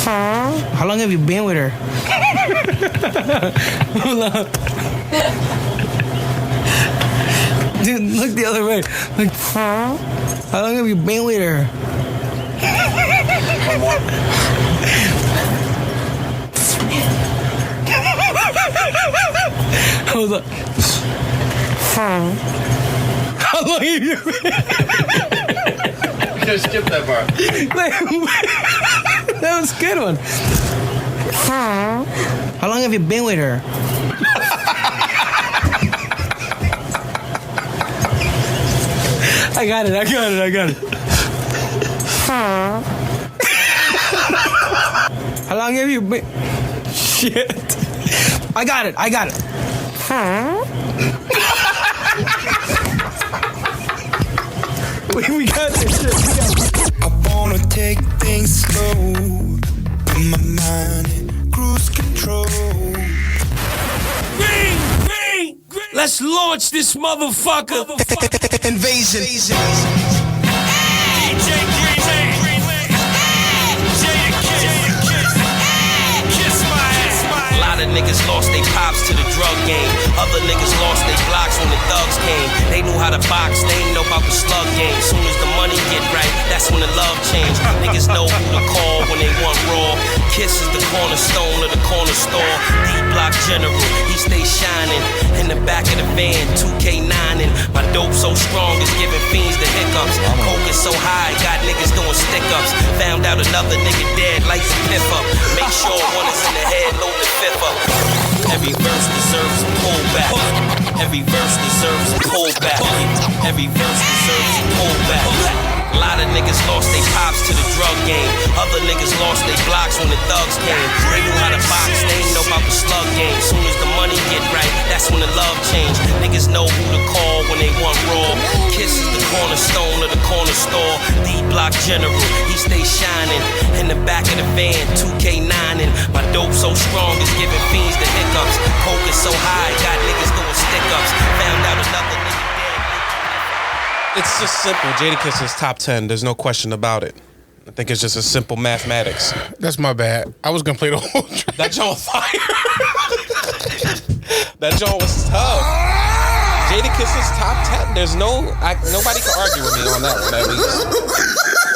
How long have you been with her? Hold on. Dude, look the other way. Like, how long have you been with her? Hold on. How long have you been? Just skip that part. That was a good one. How long have you been with her? I got it. How long have you been? Shit. I got it. We got this shit. I wanna take things slow. Put my mind in cruise control. Green! Let's launch this motherfucker. Invasion. DJ Green, kiss my ass. A lot of niggas lost their pops to the drug game. Other niggas lost their blocks when the thugs came. They knew how to box, they ain't know about the slug game. Soon as the money get right, that's when the love change. Niggas know who to call when they want raw. Kiss is the cornerstone of the corner store. D-Block General, he stays shining. In the back of the van, 2K9ing. My dope so strong, it's giving fiends the hiccups. Coke is so high, got niggas doing stick-ups. Found out another nigga dead, lights a piff up. Make sure one is in the head, load the fifth up. Every verse deserves a pullback. Every verse deserves a pullback. Every verse deserves a pullback. A lot of niggas lost their pops to the drug game. Other niggas lost their blocks when the thugs came. They knew how to box, they ain't know about the slug game. Soon as the money get right, that's when the love change. Niggas know who to call when they want raw. Kiss is the cornerstone of the corner store. D-Block General, he stays shining. In the back of the van, 2K9ing. My dope so strong, it's giving fiends the hiccups. Coke is so high, got niggas doing stick-ups. Found out another nigga dead. It's just simple. Jadakiss is top 10. There's no question about it. I think it's just a simple mathematics. That's my bad. I was gonna play the whole track. That joint was fire. That joint was tough. Jadakiss is top 10. There's nobody can argue with me on that one, at least.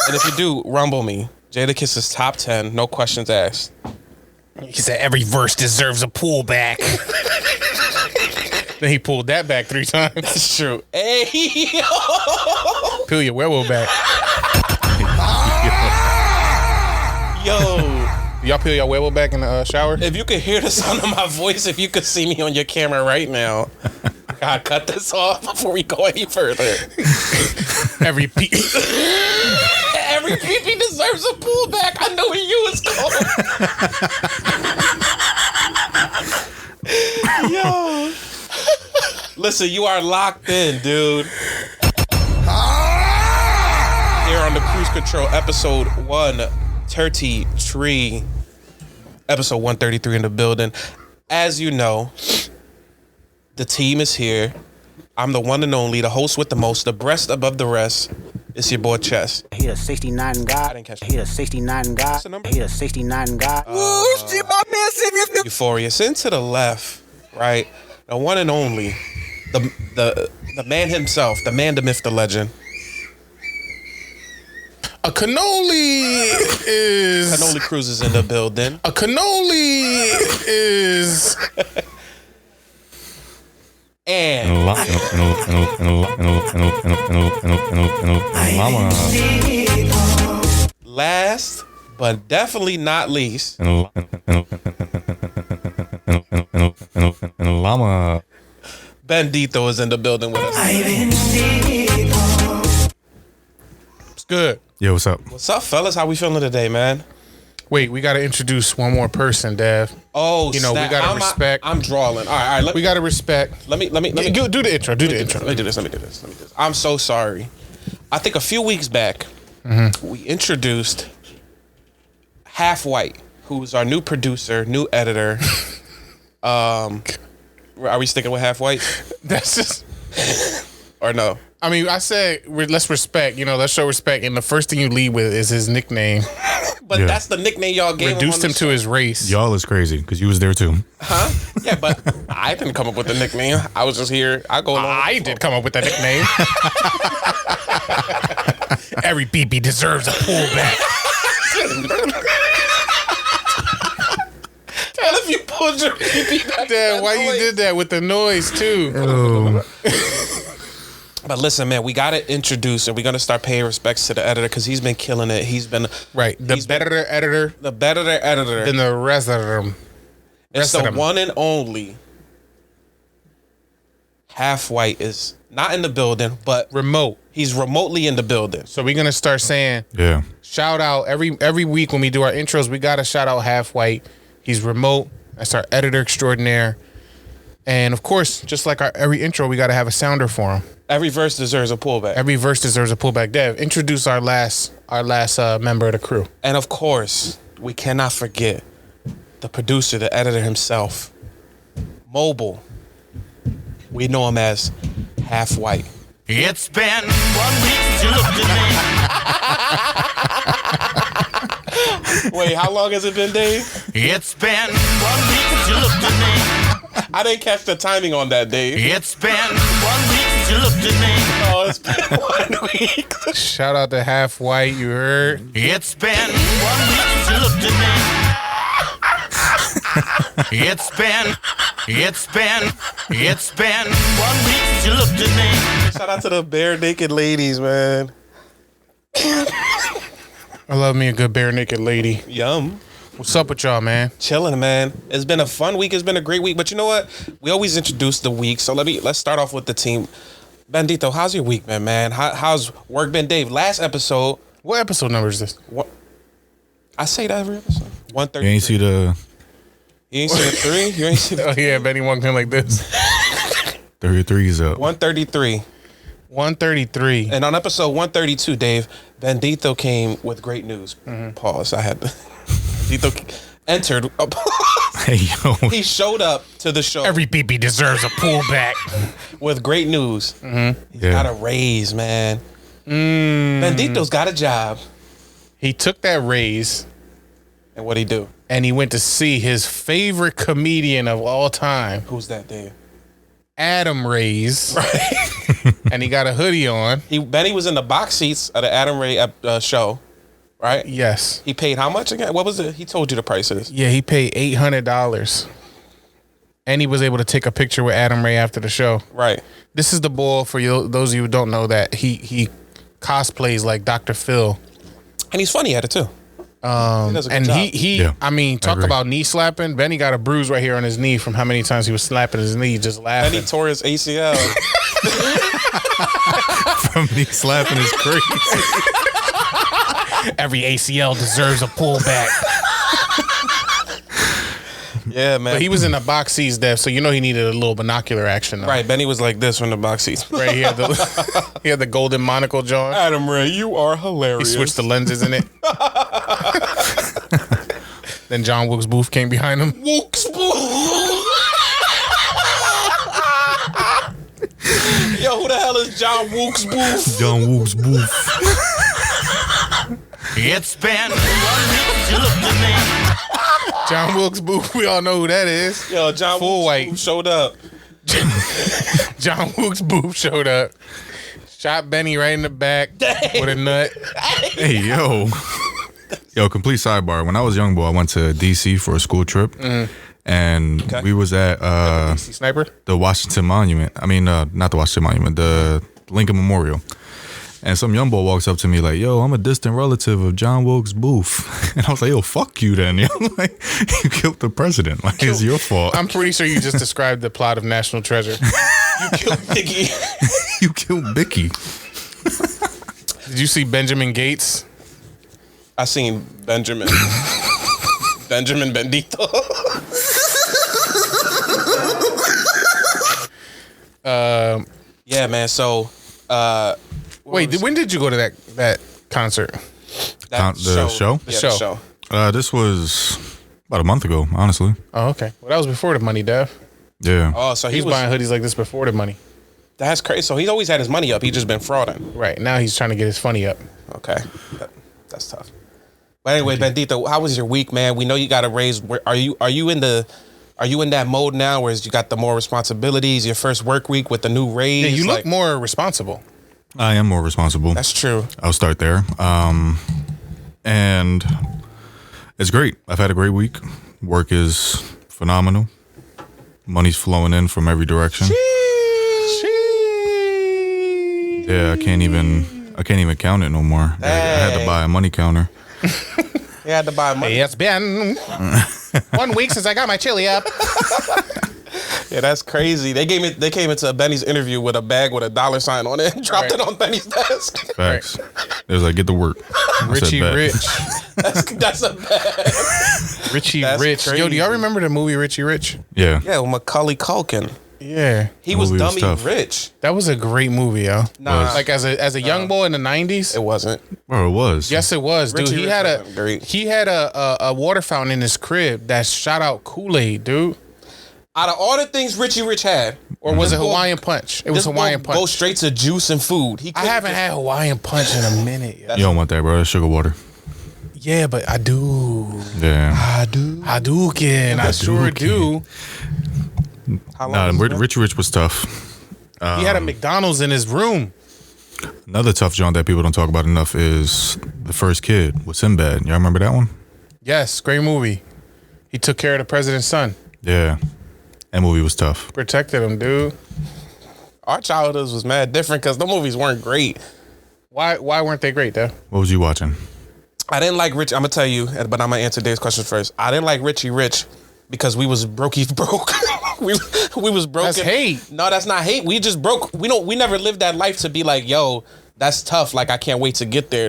And if you do, rumble me. Jadakiss is top 10. No questions asked. He said every verse deserves a pullback. Then he pulled that back 3 times. That's true. Hey, yo. Peel your werewolf back. Yo. Y'all peel your werewolf back in the shower? If you could hear the sound of my voice, if you could see me on your camera right now, God, cut this off before we go any further. Every pee deserves a pullback. I know where you was going. Yo. Listen, you are locked in, dude. Here on the Cruise Control, episode 133. Episode 133 in the building. As you know, the team is here. I'm the one and only, the host with the most, the breast above the rest. It's your boy Chess. He a 69 guy. I didn't catch He a 69 guy. What's the number? He a 69 guy. Euphoria. Sitting to the left, right? The one and only, the man himself, the man, the myth, the legend. A cannoli is... Cannoli Cruz is in the building. A cannoli is... And last but definitely not least, Bendito is in the building with us. It's good. Yo, what's up? What's up, fellas? How we feeling today, man? Wait, we gotta introduce one more person, Dev. Oh, you know, snap. we gotta respect. I'm drawing. All right. We gotta respect. Let me do the intro. Do the intro. Let me do this. I'm so sorry. I think a few weeks back, we introduced Half White, who's our new producer, new editor. Are we sticking with Half White? That's just... Or no? I mean, I said let's respect. You know, let's show respect. And the first thing you lead with is his nickname. But Yeah. that's the nickname y'all gave Reduced him. him to his race. Y'all is crazy because you was there too. Huh? Yeah, but I didn't come up with the nickname. I was just here. I go along. I did come up with that nickname. Every BB deserves a pullback. Tell if you pulled your pee back. Damn, why you did that with the noise too? Oh. But listen, man, we gotta introduce and we're gonna start paying respects to the editor because he's been killing it. He's been Right, the better editor the better editor. than the rest of them. It's rest of the them. one and only Half White is not in the building, but Remote. he's remotely in the building. So we're gonna start saying Yeah. shout out every week when we do our intros. We gotta shout out Half White. He's remote. That's our editor extraordinaire. And of course, just like our every intro, we gotta have a sounder for him. Every verse deserves a pullback. Every verse deserves a pullback. Dev, introduce our last member of the crew. And of course, we cannot forget the producer, the editor himself, Mobile. We know him as Half White. It's been 1 week since you looked at me. Wait, how long has it been, Dave? It's been 1 week since you looked at me. I didn't catch the timing on that, Dave. It's been 1 week since you looked at me. Oh, it's been 1 week. Shout out to Half White. You heard? It's been 1 week since you looked at me. It's been 1 week since you looked at me. Shout out to the bare naked ladies, man. I love me a good bare naked lady. Yum. What's up with y'all, man? Chilling, man. It's been a fun week. It's been a great week. But you know what? We always introduce the week. So let's start off with the team. Bandito, how's your week been, man? How's work been, Dave? Last episode, What episode number is this? what? I say that every episode. 133. You ain't see the You ain't see the 3? You ain't see the Oh yeah, Benny walked in like this. 33's up. 133. 133. And on episode 132, Dave, Bandito came with great news. Pause. I had to. Bandito entered. Hey yo. He showed up to the show Every BB deserves a pullback. with great news. He's got a raise, man. Bandito's got a job. He took that raise And what'd he do? and he went to see his favorite comedian of all time, Who's that, Dave? Adam Ray's. And he got a hoodie on. Benny was in the box seats of the Adam Ray show, right? Yes. He paid how much again? What was it? He told you the prices. Yeah, he paid $800. And he was able to take a picture with Adam Ray after the show. Right. This is the bull for you, those of you who don't know that he cosplays like Dr. Phil. And he's funny at it too. He does a good And job. he Yeah, I mean, talk agree. about knee slapping. Benny got a bruise right here on his knee from how many times he was slapping his knee just laughing. Benny tore his ACL. From me slapping is crazy. Every ACL deserves a pullback. Yeah, man. But he was in the box seats, Dev, so you know he needed a little binocular action. Though. Right. Benny was like this from the box seats. Right, he had the golden monocle jaw. Adam Ray, you are He hilarious. switched the lenses in it. Then John Wilkes Booth came behind him. Wooks Yo, who the hell is John Wooks Booth? John Wooks Booth. It's been 1 week since you looked at me. John Wilkes Booth, we all know who that is. Yo, John Full Wooks white. Booth showed up. John Wilkes Booth showed up. Shot Benny right in the back with a nut. Hey yo. Yo, complete sidebar. When I was young boy, I went to DC for a school trip. And we was at Sniper? the Washington Monument. I mean, not the Washington Monument, the Lincoln Memorial. And some young boy walks up to me like, yo, I'm a distant relative of John Wilkes Booth. And I was like, yo, fuck you then. Yo. Like, you killed the president. Like, it's your fault. I'm pretty sure you just described the plot of National Treasure. You killed Biggie. You killed Bicky. Did you see Benjamin Gates? I seen Benjamin. Benjamin Bendito. Yeah, man. So, Wait, when did you go to that concert? that The show? Yeah, Show. the show. This was about a month ago, honestly. Oh, okay. Well, that was before the money, Dev. Yeah. Oh, so he He's was buying hoodies like this before the money. That's crazy. So he's always had his money up. He just been frauding. Right. Now he's trying to get his funny up. Okay, that's tough. But anyway, Bendito, how was your week, man? We know you got to raise. Are you in that mode now, where you got the more responsibilities? Your first work week with the new raise. Yeah, you look more responsible. I am more responsible. That's true. I'll start there. And it's great. I've had a great week. Work is phenomenal. Money's flowing in from every direction. Yeah, I can't even count it no more. I had to buy a money counter. You had to buy money. It's been 1 week since I got my chili up. Yeah, that's crazy. They came into Benny's interview with a bag with a $sign on it and dropped it on Benny's desk. Facts. It was like, get to work. Richie Rich. That's a bag. Richie That's Rich. crazy. Yo, do y'all remember the movie Richie Rich? Yeah. Yeah, with Macaulay Culkin. Yeah. He was movie was dummy tough. rich. That was a great movie, yo. Nah, Like as a young boy in the 90s. it wasn't. Bro, it was. Yes, it was, dude. Richie He Rich had wasn't great. a water fountain in his crib that shot out Kool-Aid, dude. Out of all the things Richie Rich had, Or was it This boy- Hawaiian Punch? It was this Hawaiian boy go Punch. straight to juice and food. I haven't had Hawaiian Punch in a minute. Yo. You don't want that, bro. That's sugar water. Yeah, but I do. Yeah. Hadouken. I sure do. How long Nah, has it been? Richie Rich was tough. He had a McDonald's in his room. Another tough joint that people don't talk about enough is The First Kid with Sinbad. Y'all remember that one? Yes, great movie. He took care of the president's son. Yeah. That movie was tough. Protected him, dude. Our childhoods was mad different because the movies weren't great. Why weren't they great, though? What was you watching? I didn't like Rich. I'm gonna tell you, but I'm gonna answer Dave's question first. I didn't like Richie Rich because we was broke. we was broke. That's hate. No, that's not hate. We just broke. We never lived that life to be like, yo, that's tough. Like I can't wait to get there.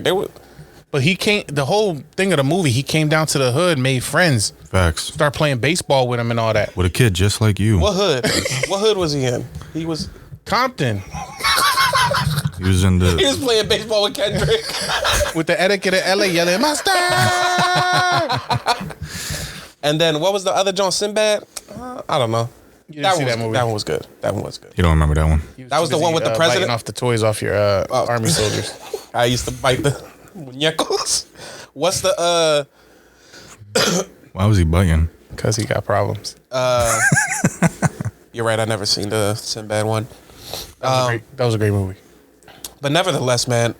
But he came, the whole thing of the movie, he came down to the hood, made friends, Facts. start playing baseball with him and all that. With a kid just like you. What hood? What hood was he in? He was Compton, He was in he the. was playing baseball with Kendrick. with the etiquette of LA yelling, Master! And then what was the other John Sinbad? I don't know. You didn't see one that was, movie? that one was good. That one was good. You don't remember that one? That was the one with the president? Biting off the toys off your army soldiers. I used to bite the muñecos. What's the Why was he biting? Because he got problems. You're right, I never seen the Sinbad one. That was a great movie. But nevertheless, man,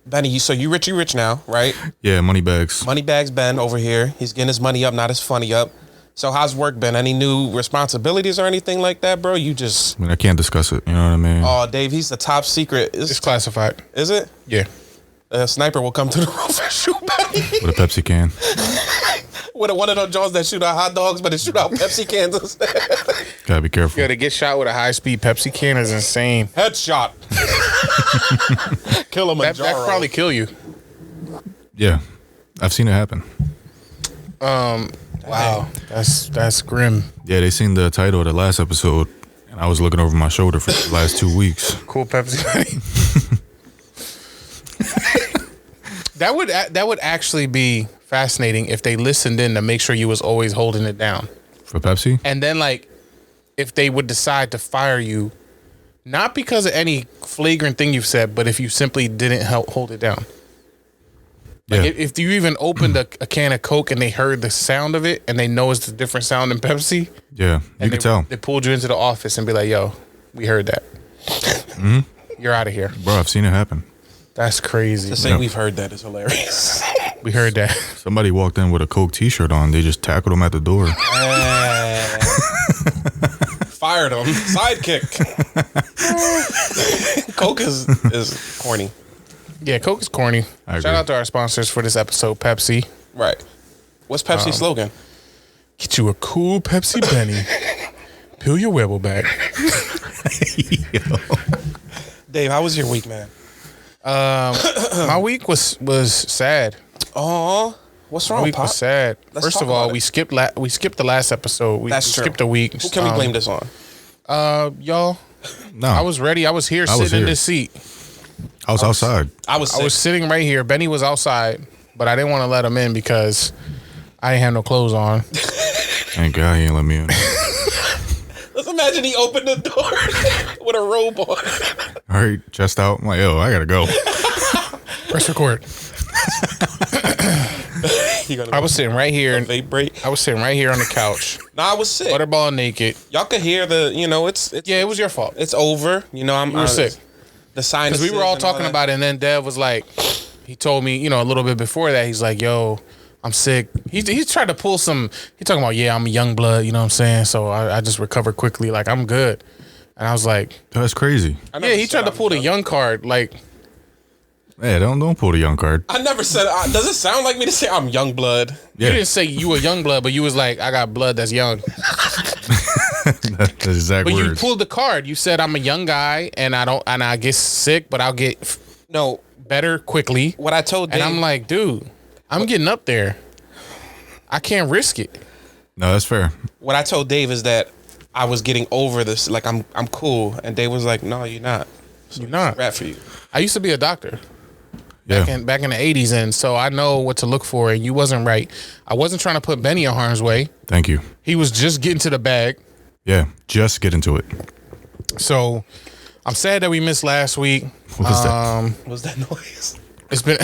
Benny, you Richie Rich now, right? Yeah, money bags. Moneybags Ben over here. He's getting his money up, not his funny up. So how's work been? Any new responsibilities or anything like that, bro? You just I mean, I can't discuss it. You know what I mean? oh, Dave, he's the top secret. It's classified. Is it? Yeah. A sniper will come to the roof and shoot Benny With a Pepsi can. with one of those Jones that shoot out hot dogs, but it shoot out Pepsi cans instead. Gotta be careful. Yo, to get shot with a high-speed Pepsi can is insane. Headshot. Kill him. That could probably kill you. Yeah. I've seen it happen. Wow. That's grim. Yeah, they seen the title of the last episode, and I was looking over my shoulder for the last 2 weeks. Cool Pepsi. That would actually be fascinating if they listened in to make sure you was always holding it down. For Pepsi? And then like if they would decide to fire you, not because of any flagrant thing you've said, but if you simply didn't hold it down. Yeah. Like if you even opened a can of Coke and they heard the sound of it and they know it's a different sound than Pepsi. Yeah, you and can tell. They pulled you into the office and be like, yo, we heard that. You're out of here. Bro, I've seen it happen. That's crazy. To say we've heard that is hilarious. We heard that. Somebody walked in with a Coke t-shirt on. They just tackled him at the door. Fired him. Sidekick. Coke is corny. Yeah, Coke is corny. I Shout agree. out to our sponsors for this episode, Pepsi. Right. What's Pepsi's slogan? Get you a cool Pepsi Benny. Peel your Webble back. Dave, how was your week, man? My week was sad. Oh, what's My wrong, week Pop? was sad. Let's First talk of all, about we it. skipped the last episode. We That's true. skipped a week. Who can we blame this on? Y'all. No, I was ready. I was here I was sitting in here. this seat. I was outside. I was sick. sitting right here. Benny was outside, but I didn't want to let him in because I didn't have no clothes on. Thank God he ain't let me in. Let's imagine he opened the door with a robe on. All right, chest out. I'm like, yo, I gotta go. Press record. I was sitting right here. Vape break. I was sitting right here on the couch. No, I was sick. Butterball naked. Y'all could hear it's Yeah, it was your fault. it's over. You know, You were sick. The sinuses. Because we were all and talking that. about it, and then Dev was like, he told me, a little bit before that, he's like, yo, I'm sick. He tried to pull some, he talking about, yeah, I'm a young blood, you know what I'm saying? So I just recovered quickly, like, I'm good. And I was like, That's crazy. I never yeah, he said tried to I'm pull the young card, like, Yeah, don't pull the young card. I never said. Does it sound like me to say I'm young blood? Yeah, you didn't say you were young blood, but you was like, I got blood that's young. that's the exact But you words. pulled the card. You said I'm a young guy, and I get sick, but I'll get No. better quickly. What I told Dave. And I'm like, dude, I'm getting up there. I can't risk it. No, that's fair. what I told Dave is that I was getting over this. Like I'm cool, and Dave was like, "No, you're not. You're not. Rap for you." I used to be a doctor. Yeah. Back in the 80s, and so I know what to look for, and you wasn't right. I wasn't trying to put Benny in harm's way. Thank you. He was just getting to the bag. Yeah, just get into it. So I'm sad that we missed last week. What was that? What was that noise? It's been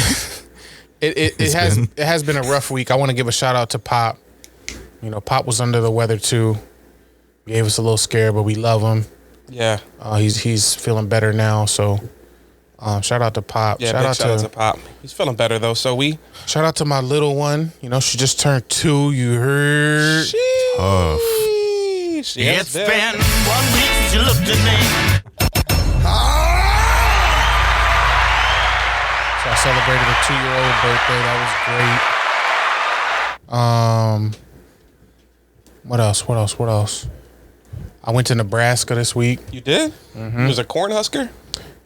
it has been a rough week. I want to give a shout out to Pop. Pop was under the weather too. Gave us a little scare, but we love him. Yeah. He's feeling better now. So shout out to Pop. Yeah. Shout out to Pop. He's feeling better though. So shout out to my little one. She just turned 2. You heard? Tough. It's been 1 week since you looked at me. So I celebrated a 2-year-old birthday. That was great. What else? I went to Nebraska this week. You did? Mm-hmm. You was a corn husker?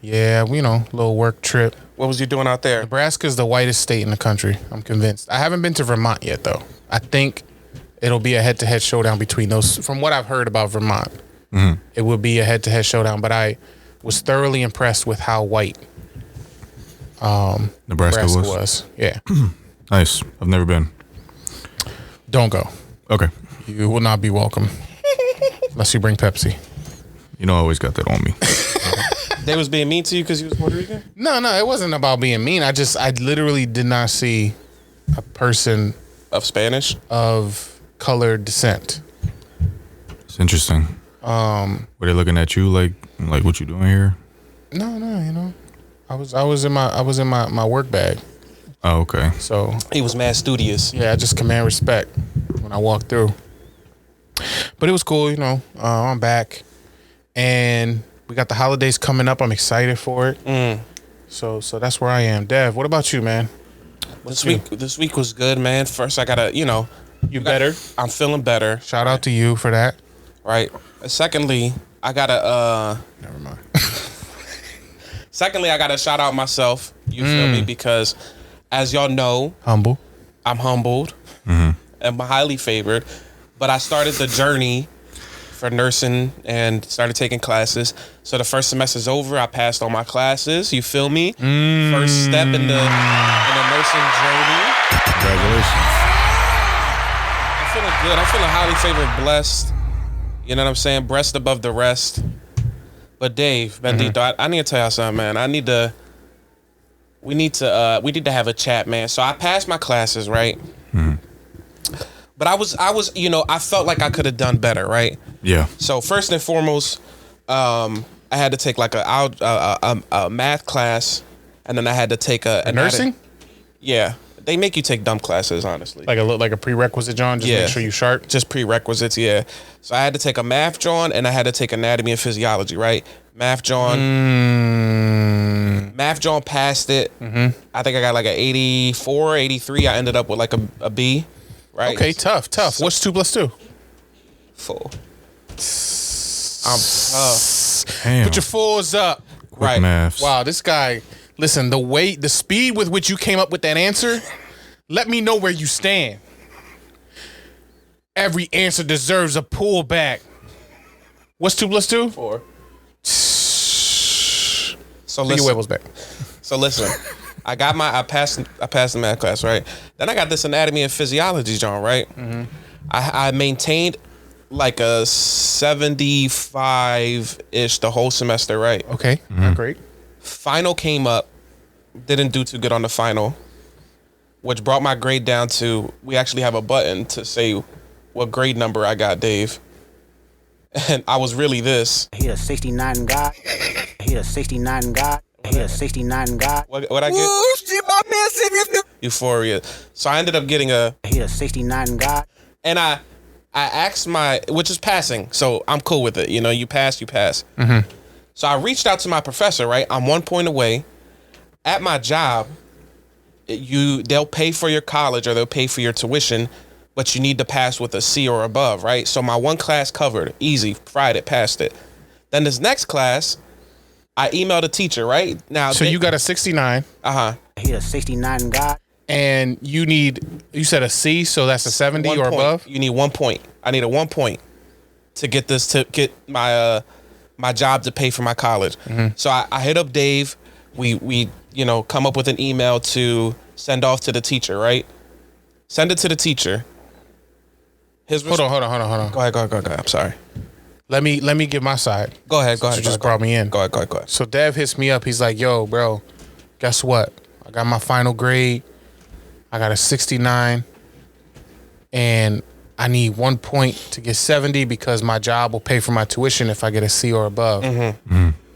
Yeah, little work trip. What was you doing out there? Nebraska is the whitest state in the country. I'm convinced. I haven't been to Vermont yet, though. I think it'll be a head-to-head showdown between those. From what I've heard about Vermont, it will be a head-to-head showdown. But I was thoroughly impressed with how white Nebraska was. Yeah. Nice. I've never been. Don't go. Okay. You will not be welcome unless you bring Pepsi. I always got that on me. They was being mean to you because you was Puerto Rican? No, it wasn't about being mean. I literally did not see a person Of Spanish? of colored descent. It's interesting. Were they looking at you like what you doing here? No, I was in my work bag. Oh, okay. So He was mad studious. yeah, I just command respect when I walk through. But it was cool, I'm back, and we got the holidays coming up. I'm excited for it. So that's where I am. Dev, what about you, man? This week was good, man. First, I gotta, You better. I'm feeling better. Shout out to you for that. Right. Secondly, I gotta Never mind. Secondly, I gotta shout out myself. You feel me? Because as y'all know, Humble. I'm humbled and I'm highly favored. But I started the journey for nursing and started taking classes. So the first semester's over. I passed all my classes. You feel me? First step in the nursing journey. Congratulations. I'm feeling good. I'm feeling highly favored, blessed. You know what I'm saying? Breast above the rest. But Dave, Bendito, I need to tell y'all something, man. We need to have a chat, man. So I passed my classes, right? But I was, I felt like I could have done better, right? Yeah. So first and foremost, I had to take like a math class, and then I had to take a Nursing? Yeah, they make you take dumb classes, honestly. Like a prerequisite, John. Just make sure you sharp. Just prerequisites, yeah. So I had to take a math John, and I had to take anatomy and physiology, right? Math John. Math John passed it. I think I got like an 84, 83. I ended up with like a B, right? Okay, tough. What's 2 + 2? 4. I'm tough. Damn. Put your 4s up. Quick Right. maths. Wow, this guy. Listen, the speed with which you came up with that answer, let me know where you stand. Every answer deserves a pullback. What's 2 + 2? 4. So Put your listen. huevos back. So listen, I passed the math class, right? Then I got this anatomy and physiology, John, right? I maintained like a 75-ish the whole semester, right? Okay, not great. Final came up, didn't do too good on the final. which brought my grade down to, we actually have a button to say what grade number I got, Dave. And I was really this. He a 69 guy. He a 69 guy. He a 69 guy. What I get? Euphoria. So I ended up getting a. He a 69 guy. And I asked which is passing, so I'm cool with it. You know, you pass, you pass. So I reached out to my professor, right? I'm 1 point away. At my job, they'll pay for your college or they'll pay for your tuition, but you need to pass with a C or above, right? So my one class covered, easy, fried it, passed it. Then this next class, I emailed a teacher, right? Now, So you got a 69. He a 69 guy. And you said a C, so that's a 70 or above? You need 1 point. I need a 1 point to get my my job to pay for my college. So I hit up Dave. We come up with an email to send off to the teacher, right? Send it to the teacher. Hold on. Go ahead. I'm sorry. Let me give my side. Go ahead. You just brought me in. Go ahead. So Dev hits me up. He's like, yo, bro, guess what? I got my final grade. I got a 69. And I need 1 point to get 70 because my job will pay for my tuition if I get a C or above.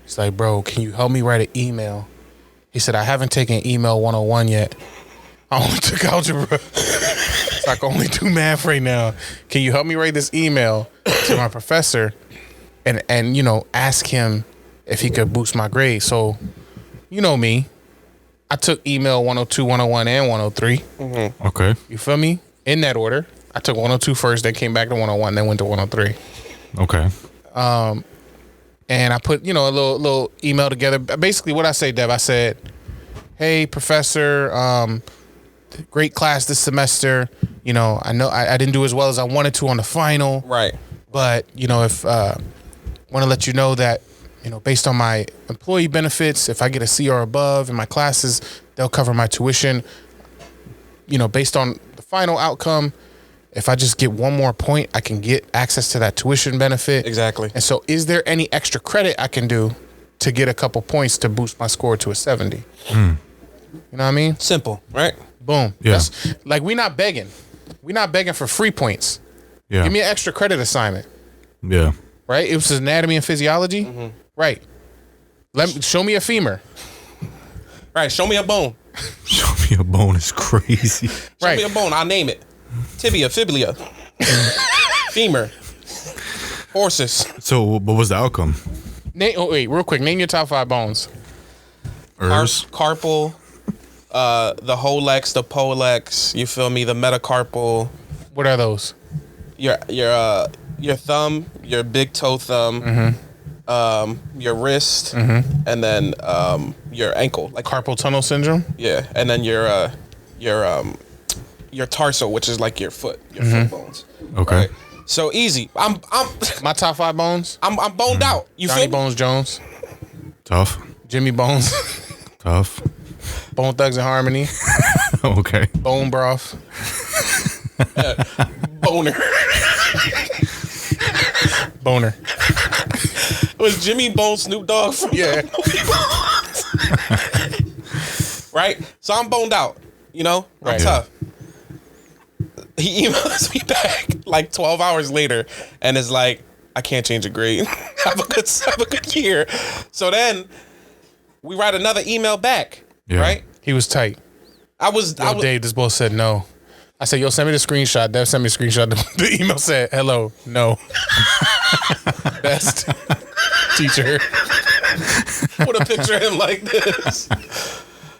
He's like, bro, can you help me write an email? He said, I haven't taken email 101 yet. I only took algebra. So I can only do math right now. Can you help me write this email to my professor and ask him if he could boost my grade? So, you know me. I took email 102, 101, and 103. Okay. You feel me? In that order. I took 102 first, then came back to 101, then went to 103. Okay. And I put, a little email together. Basically, what I say, Dev, I said, hey, professor, great class this semester. I know I didn't do as well as I wanted to on the final. Right. But, if want to let you know that, based on my employee benefits, if I get a C or above in my classes, they'll cover my tuition. Based on the final outcome, if I just get 1 more point, I can get access to that tuition benefit. Exactly. And so is there any extra credit I can do to get a couple points to boost my score to a 70? You know what I mean? Simple, right? Boom. Yeah. That's, like, we're not begging. We're not begging for free points. Yeah. Give me an extra credit assignment. Yeah. Right? It was anatomy and physiology. Right. Show me a femur. Right. Show me a bone. Show me a bone is crazy. Show me a bone. I'll name it. Tibia, fibula, femur, horses. So what was the outcome? Wait, real quick. Name your top 5 bones. Carpal, the holex, the polex. You feel me? The metacarpal. What are those? Your thumb, your big toe thumb, your wrist, and then your ankle, like Carpal tunnel syndrome. yeah, and then your tarso, which is like your foot bones. Okay. Right? So easy. I'm My top 5 bones. I'm boned out. You Johnny feel me? Bones Jones, Tough. Jimmy Bones, Tough. Bone Thugs and Harmony, Okay. Bone Broth, Boner. Boner. Was Jimmy Bone Snoop Dogg from Yeah. right? So I'm boned out. I'm Right. tough. He emails me back like 12 hours later and is like, I can't change a grade. have a good year. So then we write another email back. Yeah. Right? He was tight. I was Dave, this boy said no. I said, yo, send me the screenshot. Dev sent me a screenshot. The email said, hello, no. Best teacher. put a picture of him like this.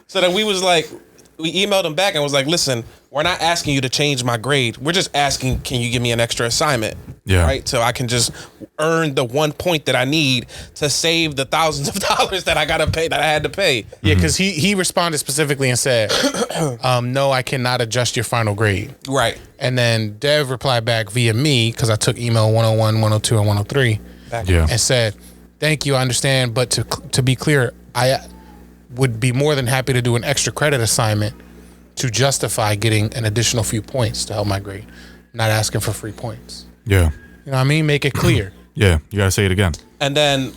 So then we emailed him back and was like, listen, we're not asking you to change my grade. We're just asking, can you give me an extra assignment? Yeah. Right? So I can just earn the 1 point that I need to save the thousands of dollars that I had to pay. Yeah, because he responded specifically and said, no, I cannot adjust your final grade. Right. And then Dev replied back via me, because I took email 101, 102, and 103, Yeah. and said, thank you, I understand, but to be clear, I would be more than happy to do an extra credit assignment to justify getting an additional few points to help my grade. Not asking for free points. Yeah. You know what I mean? Make it clear. Yeah. You gotta say it again. And then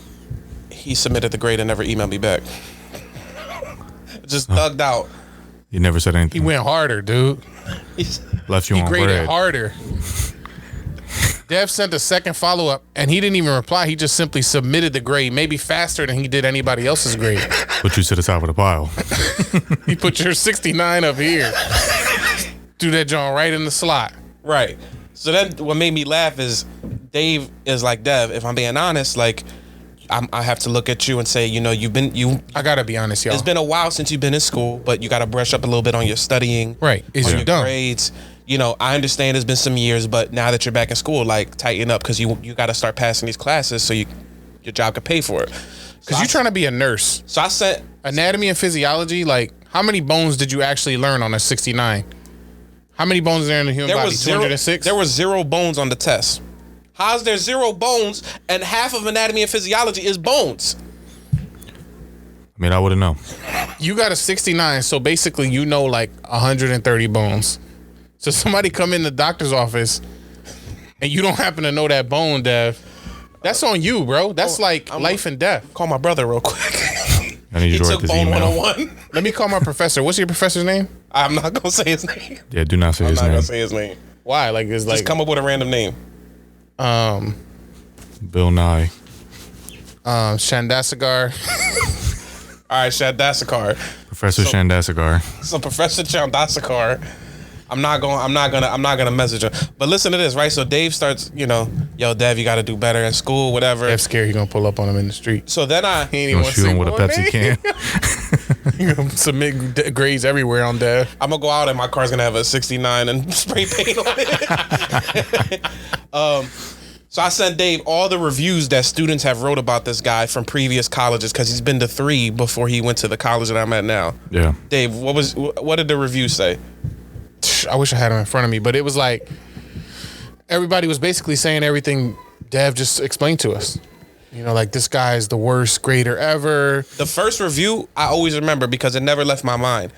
he submitted the grade and never emailed me back. Just thugged out. He never said He anything. went harder, dude. Left you He on graded bread. harder. Dev sent a second follow-up, and he didn't even reply. He just simply submitted the grade, maybe faster than he did anybody else's grade. Put you to the top of the pile. He put your 69 up here. Do that John right in the slot. Right. So then what made me laugh is Dave is like, Dev, if I'm being honest, like I have to look at you and say, you know, I gotta be honest, y'all. it's been a while since you've been in school, but you got to brush up a little bit on your studying. Right. Is on you your dumb? grades. You know, I understand it's been some years, but now that you're back in school, like tighten up because you got to start passing these classes so your job can pay for it. Because you're trying to be a nurse. So I sent Anatomy and physiology, like, how many bones did you actually learn on a 69? How many bones are there in the human there body? was 206? There was 0 bones on the test. How's there 0 bones and half of anatomy and physiology is bones? I mean, I wouldn't know. You got a 69, so basically you know like 130 bones. So somebody come in the doctor's office and you don't happen to know that bone, Dev. That's on you, bro. That's like life and death. Call my brother real quick. I need you He to write took this Bone email. 101. Let me call my professor. What's your professor's name? I'm not gonna say his name. Yeah, do not say I'm his not name. gonna say his name. Why? Like, it's like, Just come up with a random name. Bill Nye. Shandasagar. All right, Shandasagar. Professor Shandasagar. So Professor Shandasagar. I'm not gonna message him. But listen to this, right? So Dave starts, you know, yo, Dev, you got to do better in school, whatever. Dev's scared he gonna pull up on him in the street. So then He ain't You even gonna want shoot him with a Pepsi can? You gonna submit grades everywhere on Dev. I'm gonna go out and my car's gonna have a 69 and spray paint on it. So I sent Dave all the reviews that students have wrote about this guy from previous colleges because he's been to 3 before he went to the college that I'm at now. Yeah. Dave, what did the reviews say? I wish I had him in front of me, but it was like everybody was basically saying everything Dev just explained to us. You know, like, this guy is the worst grader ever. The first review I always remember because it never left my mind.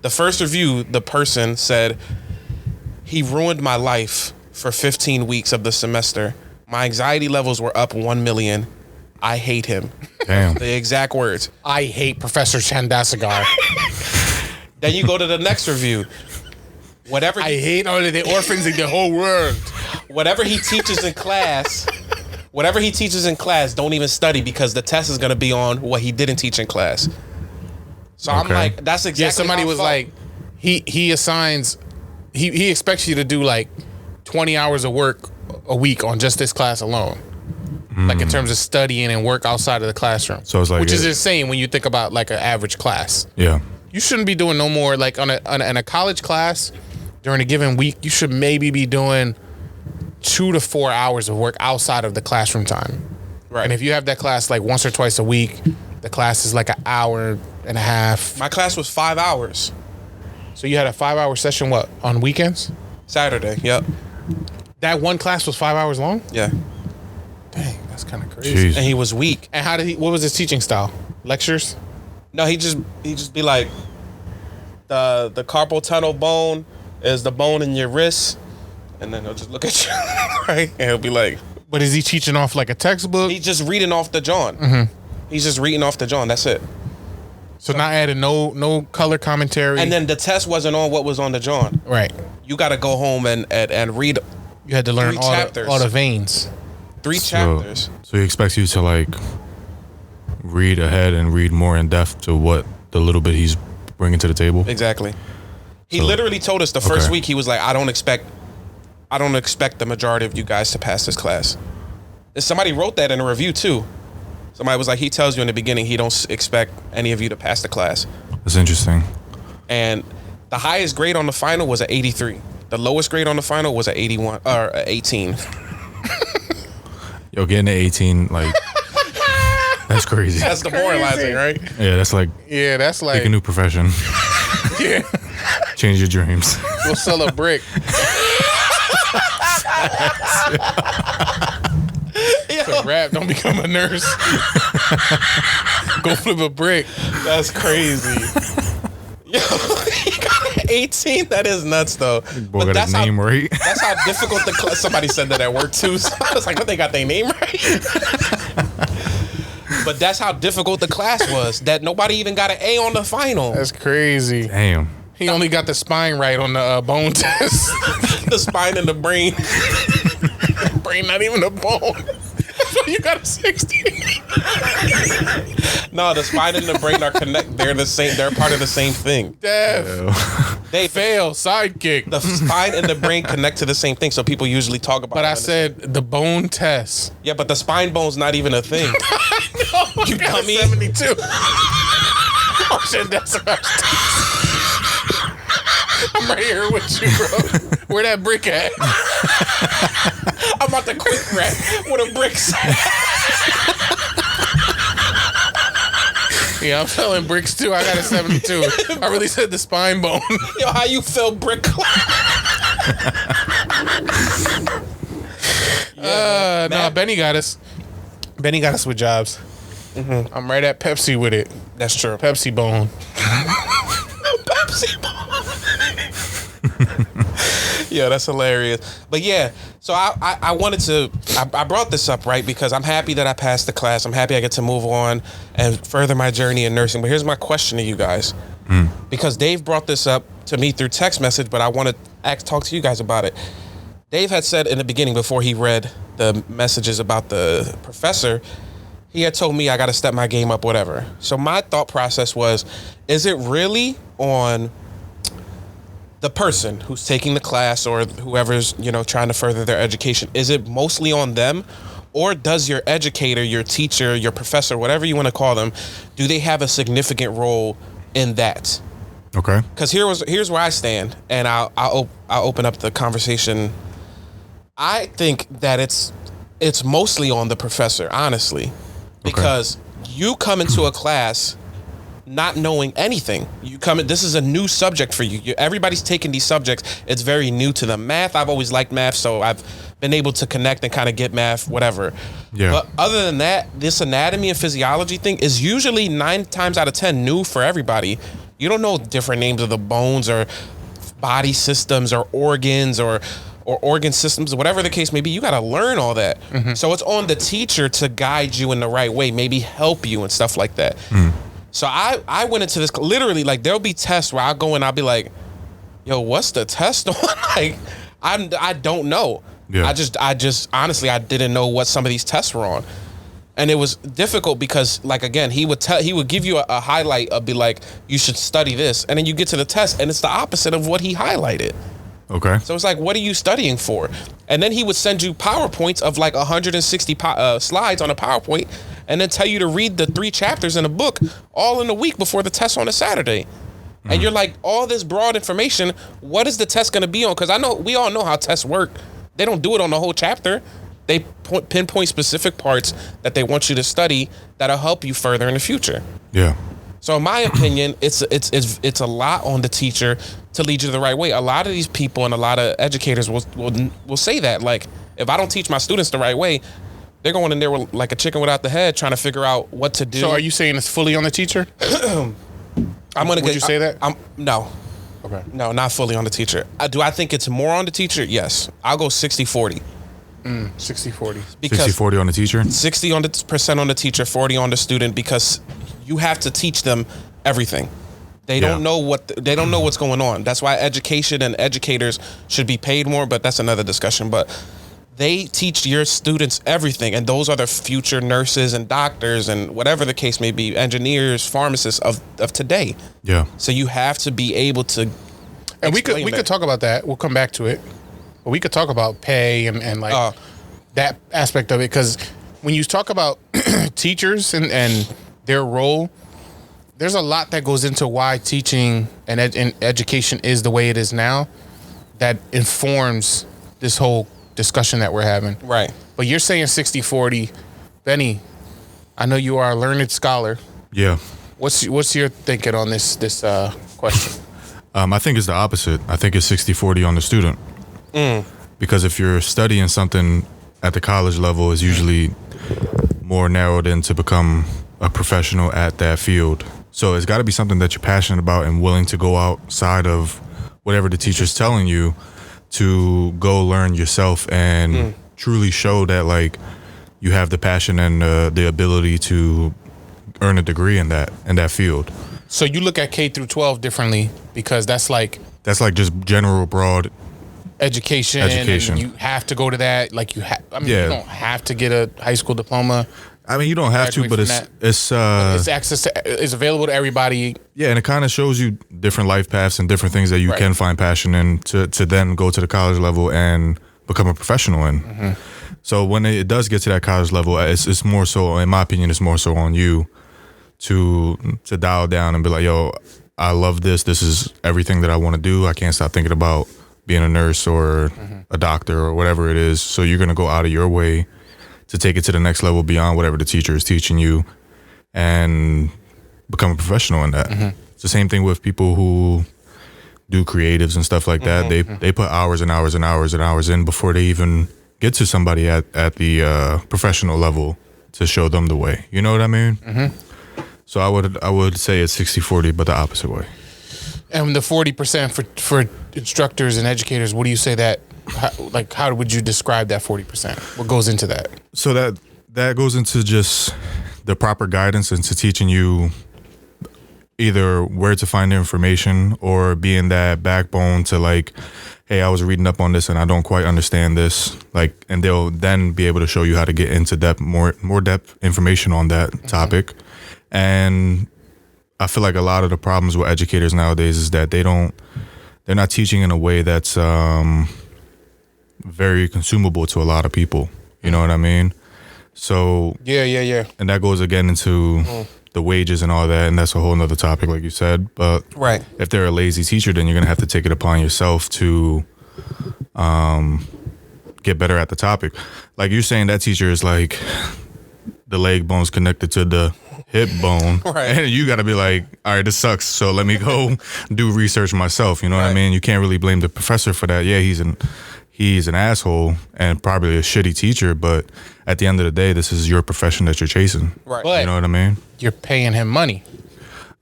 The first review, the person said, he ruined my life for 15 weeks of the semester. My anxiety levels were up 1 million. I hate him. Damn. The exact words. I hate Professor Chandasagar. Then you go to the next review. Whatever I hate all of the orphans in the whole world. whatever he teaches in class, don't even study because the test is going to be on what he didn't teach in class. So I'm Okay. like, that's exactly Yeah, somebody how I was felt. like, he assigns, he expects you to do like 20 hours of work a week on just this class alone. Like, in terms of studying and work outside of the classroom. So it's like which is it- insane when you think about like an average class. Yeah. You shouldn't be doing no more, like in a college class during a given week, you should maybe be doing 2 to 4 hours of work outside of the classroom time. Right. And if you have that class like once or twice a week, the class is like an hour and a half. My class was 5 hours. So you had a 5-hour session, what, on weekends? Saturday, yep. That one class was 5 hours long? Yeah. Dang, that's kind of crazy. And Jeez. he was weak. And what was his teaching style? Lectures? No, he just be like, the carpal tunnel bone is the bone in your wrist, and then he'll just look at you, right? And he'll be like, But is he teaching off like a textbook? he's just reading off the John. He's just reading off the John. That's it. So not adding no color commentary? And then the test wasn't on what was on the John. right. You got to go home and read You had to learn 3 all chapters. the veins. 3 chapters. So he expects you to like read ahead and read more in depth to what the little bit he's bringing to the table. Exactly. He So- literally told us the first Okay. week, he was like, I don't expect the majority of you guys to pass this class. And somebody wrote that in a review too. Somebody was like, he tells you in the beginning he don't expect any of you to pass the class. That's interesting. And the highest grade on the final was an 83. The lowest grade on the final was an 81 or a 18. Yo, getting to 18, like, that's crazy. That's demoralizing, right? Yeah, that's like Yeah, that's like, pick a new profession. yeah, Change your dreams. go sell a brick. So rap, don't become a nurse. Go flip a brick. That's crazy. Yo, he got an 18. That is nuts, though. Boy got his name right. That's how difficult the class. Somebody said that at work too. So I was like, "What? They got their name right?" But that's how difficult the class was. That nobody even got an A on the final. That's crazy. Damn. He only got the spine right on the bone test. The spine and the brain. Brain, not even a bone. You got a 60. No, the spine and the brain are connected. They're the same. They're part of the same thing. Death. They Fail. Sidekick. The spine and the brain connect to the same thing. So people usually talk about. But it I said the bone test. yeah, but the spine bone's not even a thing. You got dummy. 72. Oh shit, that's right. I'm right here with you, bro. Where that brick at? I'm about to quick rap with a brick. Yeah, I'm selling bricks too. I got a 72. I really said the spine bone. Yo, how you feel brick? No, Benny got us. Benny got us with jobs. I'm right at Pepsi with it. That's true. Pepsi bone. Pepsi bone. Yeah, that's hilarious. But yeah, so I wanted to, I brought this up, right? Because I'm happy that I passed the class. I'm happy I get to move on and further my journey in nursing. But here's my question to you guys. Because Dave brought this up to me through text message, but I want to talk to you guys about it. Dave had said in the beginning, before he read the messages about the professor, he had told me I got to step my game up, whatever. So my thought process was, is it really on the person who's taking the class or whoever's, trying to further their education? Is it mostly on them, or does your educator, your teacher, your professor, whatever you want to call them, do they have a significant role in that? Okay. Because here's where I stand, and I'll open up the conversation. I think that it's mostly on the professor, honestly, because you come into a class not knowing anything. This is a new subject for you. Everybody's taking these subjects. It's very new to them. Math, I've always liked math, so I've been able to connect and kind of get math, whatever. Yeah. But other than that, this anatomy and physiology thing is usually 9 times out of 10 new for everybody. You don't know different names of the bones or body systems or organs or organ systems, whatever the case may be. You got to learn all that. So it's on the teacher to guide you in the right way, maybe help you and stuff like that. So I went into this literally, like, there'll be tests where I'll go and I'll be like, yo, what's the test on? Like, I don't know. Yeah. I just honestly, I didn't know what some of these tests were on. And it was difficult because, like, again, he would give you a highlight of, be like, you should study this. And then you get to the test and it's the opposite of what he highlighted. Okay. So it's like, what are you studying for? And then he would send you PowerPoints of like 160 slides on a PowerPoint, and then tell you to read the 3 chapters in a book all in a week before the test on a Saturday. And you're like, all this broad information, what is the test going to be on? Because we all know how tests work. They don't do it on the whole chapter. They pinpoint specific parts that they want you to study that'll help you further in the future. Yeah. So in my opinion, it's a lot on the teacher to lead you the right way. A lot of these people and a lot of educators will say that, like, if I don't teach my students the right way, they're going in there with like a chicken without the head, trying to figure out what to do. So are you saying it's fully on the teacher? Would you say that? No. Okay. No, not fully on the teacher. Do I think it's more on the teacher? Yes. I'll go 60-40. 60-40. Because 60-40 on the teacher? 60% on the teacher, 40 on the student, because you have to teach them everything. They don't know what's going on. That's why education and educators should be paid more, but that's another discussion. But they teach your students everything, and those are the future nurses and doctors and whatever the case may be, engineers, pharmacists of today. Yeah. So you have to be able to. And we could talk about that. We'll come back to it. But we could talk about pay and like that aspect of it, because when you talk about teachers and their role, there's a lot that goes into why teaching and education is the way it is now that informs this whole discussion that we're having. Right. But you're saying 60-40. Benny, I know you are a learned scholar. Yeah. What's your thinking on this question? I think it's the opposite. I think it's 60-40 on the student. Because if you're studying something at the college level, it's usually more narrowed in to become a professional at that field. So it's got to be something that you're passionate about and willing to go outside of whatever the teacher's telling you to go learn yourself and truly show that, like, you have the passion and the ability to earn a degree in that field. So you look at K through 12 differently because that's like just general broad education. And you have to go to that. Like you you don't have to get a high school diploma. I mean, you don't have to, but it's access to, is available to everybody. Yeah, and it kind of shows you different life paths and different things that you can find passion in to then go to the college level and become a professional in. Mm-hmm. So when it does get to that college level, it's more so, in my opinion, it's more so on you to dial down and be like, yo, I love this. This is everything that I want to do. I can't stop thinking about being a nurse or a doctor or whatever it is. So you're going to go out of your way to take it to the next level beyond whatever the teacher is teaching you and become a professional in that. Mm-hmm. It's the same thing with people who do creatives and stuff like that. They put hours and hours and hours and hours in before they even get to somebody at the professional level to show them the way. You know what I mean? Mm-hmm. So I would say it's 60-40, but the opposite way. And the 40% for instructors and educators, what do you say that, how would you describe that 40%? What goes into that? So that goes into just the proper guidance into teaching you either where to find the information or being that backbone to like, hey, I was reading up on this and I don't quite understand this. Like, and they'll then be able to show you how to get into depth, more depth information on that topic. And I feel like a lot of the problems with educators nowadays is that they're not teaching in a way that's very consumable to a lot of people. You know what I mean? So yeah. And that goes again into the wages and all that, and that's a whole nother topic, like you said. But if they're a lazy teacher, then you're gonna have to take it upon yourself to get better at the topic. Like you're saying, that teacher is like the leg bone's connected to the hip bone, and you got to be like, all right, this sucks, so let me go do research myself. You know what I mean? You can't really blame the professor for that. Yeah, he's an asshole and probably a shitty teacher, but at the end of the day, this is your profession that you're chasing. Right. But you know what I mean? You're paying him money.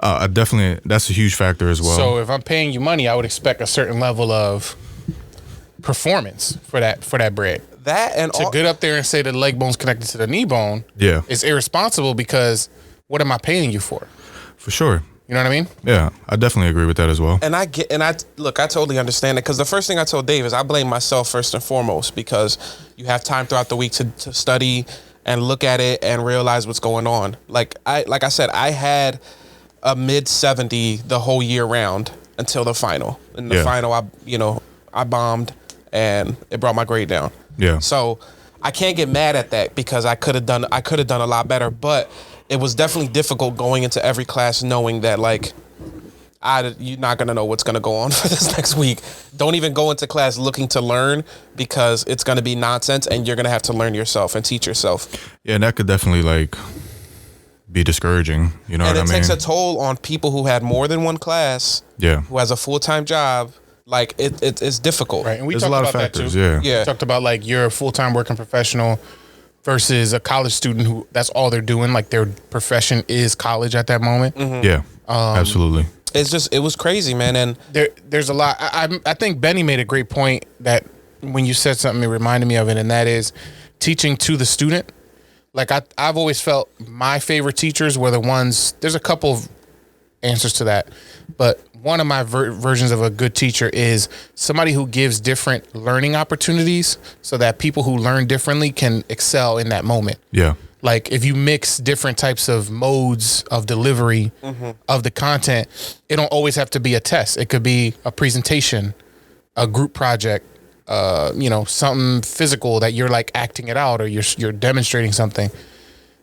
Definitely, that's a huge factor as well. So if I'm paying you money, I would expect a certain level of performance for that bread. That and to get up there and say the leg bone's connected to the knee bone, is irresponsible because what am I paying you for? For sure. You know what I mean? Yeah, I definitely agree with that as well. And I totally understand it, because the first thing I told Dave is I blame myself first and foremost, because you have time throughout the week to study and look at it and realize what's going on. Like I said, I had a mid 70 the whole year round until the final. In the final, I bombed and it brought my grade down. Yeah. So I can't get mad at that because I could have done a lot better, but it was definitely difficult going into every class knowing that like you're not gonna know what's gonna go on for this next week. Don't even go into class looking to learn, because it's gonna be nonsense and you're gonna have to learn yourself and teach yourself. Yeah, and that could definitely like be discouraging. You know what I mean? And it takes a toll on people who had more than one class. Yeah. Who has a full-time job. Like it's difficult. Right. And we There's talked a lot about of factors. That too. Yeah. We talked about like you're a full-time working professional versus a college student who that's all they're doing. Like their profession is college at that moment. Mm-hmm. Yeah. Absolutely. It was crazy, man. And there's a lot. I think Benny made a great point that when you said something, it reminded me of it, and that is teaching to the student. Like I've always felt my favorite teachers were the ones. There's a couple of answers to that, but one of my versions of a good teacher is somebody who gives different learning opportunities so that people who learn differently can excel in that moment. Yeah. Like if you mix different types of modes of delivery of the content, it don't always have to be a test. It could be a presentation, a group project, something physical that you're like acting it out or you're demonstrating something.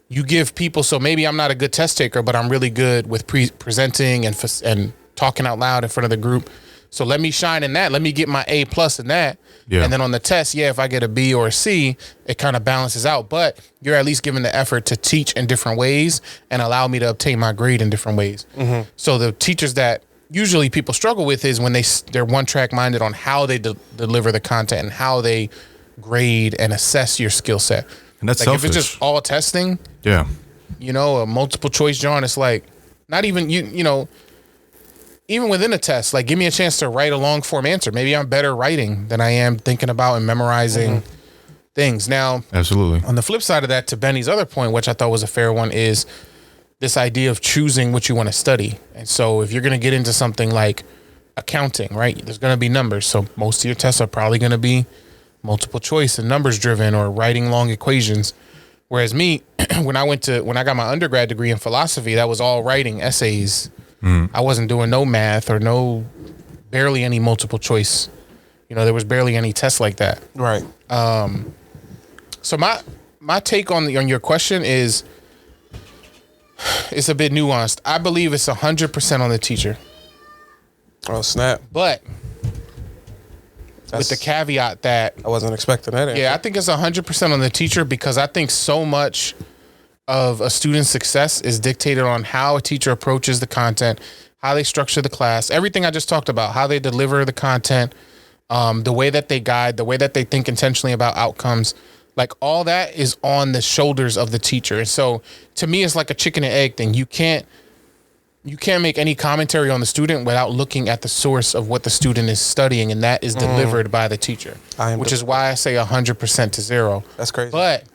You give people, so maybe I'm not a good test taker, but I'm really good with presenting and talking out loud in front of the group. So let me shine in that. Let me get my A+ in that. Yeah. And then on the test, if I get a B or a C, it kind of balances out. But you're at least giving the effort to teach in different ways and allow me to obtain my grade in different ways. Mm-hmm. So the teachers that usually people struggle with is when they're one-track minded on how they deliver the content and how they grade and assess your skill set. And that's like selfish. If it's just all testing, a multiple choice, John, it's like not even, even within a test, like give me a chance to write a long form answer. Maybe I'm better writing than I am thinking about and memorizing things. Now, absolutely. On the flip side of that, to Benny's other point, which I thought was a fair one, is this idea of choosing what you want to study. And so if you're going to get into something like accounting, right, there's going to be numbers. So most of your tests are probably going to be multiple choice and numbers driven or writing long equations. Whereas me, when I got my undergrad degree in philosophy, that was all writing essays. I wasn't doing no math or barely any multiple choice. There was barely any tests like that. Right. So my take on your question is, it's a bit nuanced. I believe it's 100% on the teacher. Oh, snap. But with the caveat that I wasn't expecting that answer. Yeah, I think it's 100% on the teacher, because I think so much of a student's success is dictated on how a teacher approaches the content, how they structure the class, everything I just talked about, how they deliver the content, the way that they guide, the way that they think intentionally about outcomes. Like, all that is on the shoulders of the teacher. And so to me, it's like a chicken and egg thing. You can't make any commentary on the student without looking at the source of what the student is studying, and that is delivered by the teacher, which is why I say 100% to 0. That's crazy. But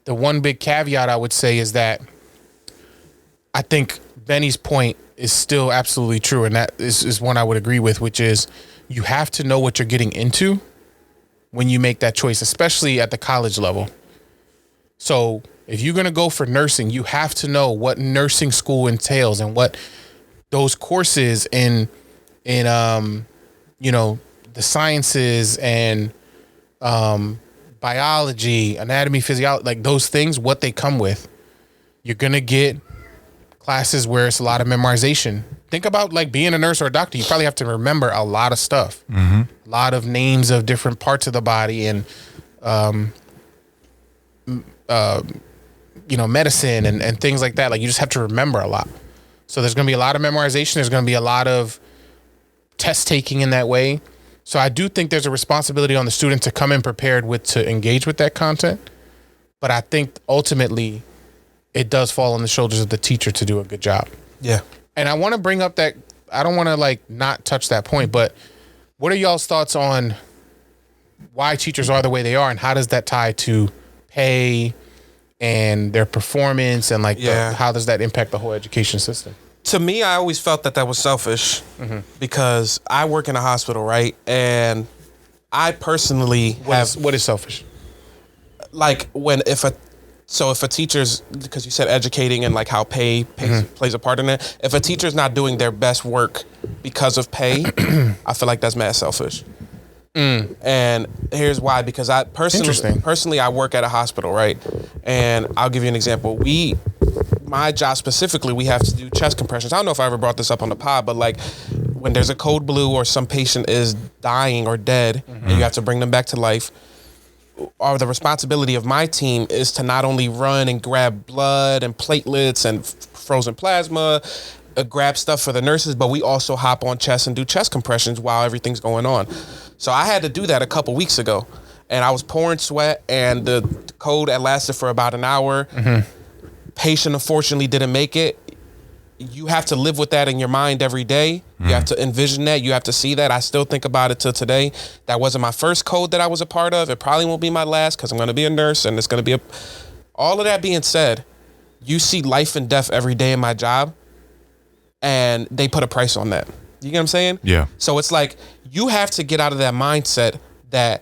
the one big caveat I would say is that I think Benny's point is still absolutely true, and that is one I would agree with, which is you have to know what you're getting into when you make that choice, especially at the college level. So if you're going to go for nursing, you have to know what nursing school entails and what those courses in the sciences and biology, anatomy, physiology, like those things, what they come with. You're going to get classes where it's a lot of memorization. Think about like being a nurse or a doctor. You probably have to remember a lot of stuff, a lot of names of different parts of the body and, medicine and things like that. Like, you just have to remember a lot. So there's going to be a lot of memorization. There's going to be a lot of test taking in that way. So I do think there's a responsibility on the student to come in prepared to engage with that content. But I think ultimately it does fall on the shoulders of the teacher to do a good job. Yeah. And I want to bring up that, I don't want to like not touch that point, but what are y'all's thoughts on why teachers are the way they are, and how does that tie to pay and their performance, and like how does that impact the whole education system? To me, I always felt that was selfish because I work in a hospital, right? And I personally what is selfish? Like if a teacher's, because you said educating and like how pay plays a part in it. If a teacher's not doing their best work because of pay, I feel like that's mad selfish. And here's why, because I personally I work at a hospital, right? And I'll give you an example. My job specifically, we have to do chest compressions. I don't know if I ever brought this up on the pod, but like when there's a code blue or some patient is dying or dead and you have to bring them back to life, or the responsibility of my team is to not only run and grab blood and platelets and frozen plasma, grab stuff for the nurses, but we also hop on chest and do chest compressions while everything's going on. So I had to do that a couple weeks ago, and I was pouring sweat, and the code had lasted for about an hour. Patient unfortunately didn't make it. You have to live with that in your mind every day. You have to envision that. You have to see that. I still think about it till today. That wasn't my first code that I was a part of. It probably won't be my last, because I'm going to be a nurse, and it's going to be all of that being said, you see life and death every day in my job, and they put a price on that. You get what I'm saying? Yeah. So it's like, you have to get out of that mindset that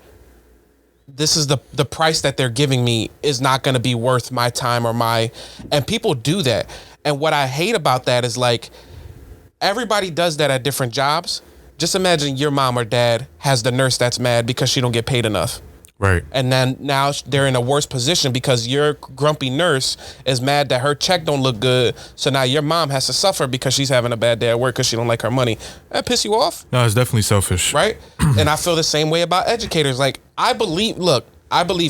this is the price that they're giving me is not going to be worth my time and people do that. And what I hate about that is like, everybody does that at different jobs. Just imagine your mom or dad has the nurse that's mad because she don't get paid enough. Right. And then now they're in a worse position because your grumpy nurse is mad that her check don't look good. So now your mom has to suffer because she's having a bad day at work because she don't like her money. That piss you off? No, it's definitely selfish. Right? And I feel the same way about educators. Like, I believe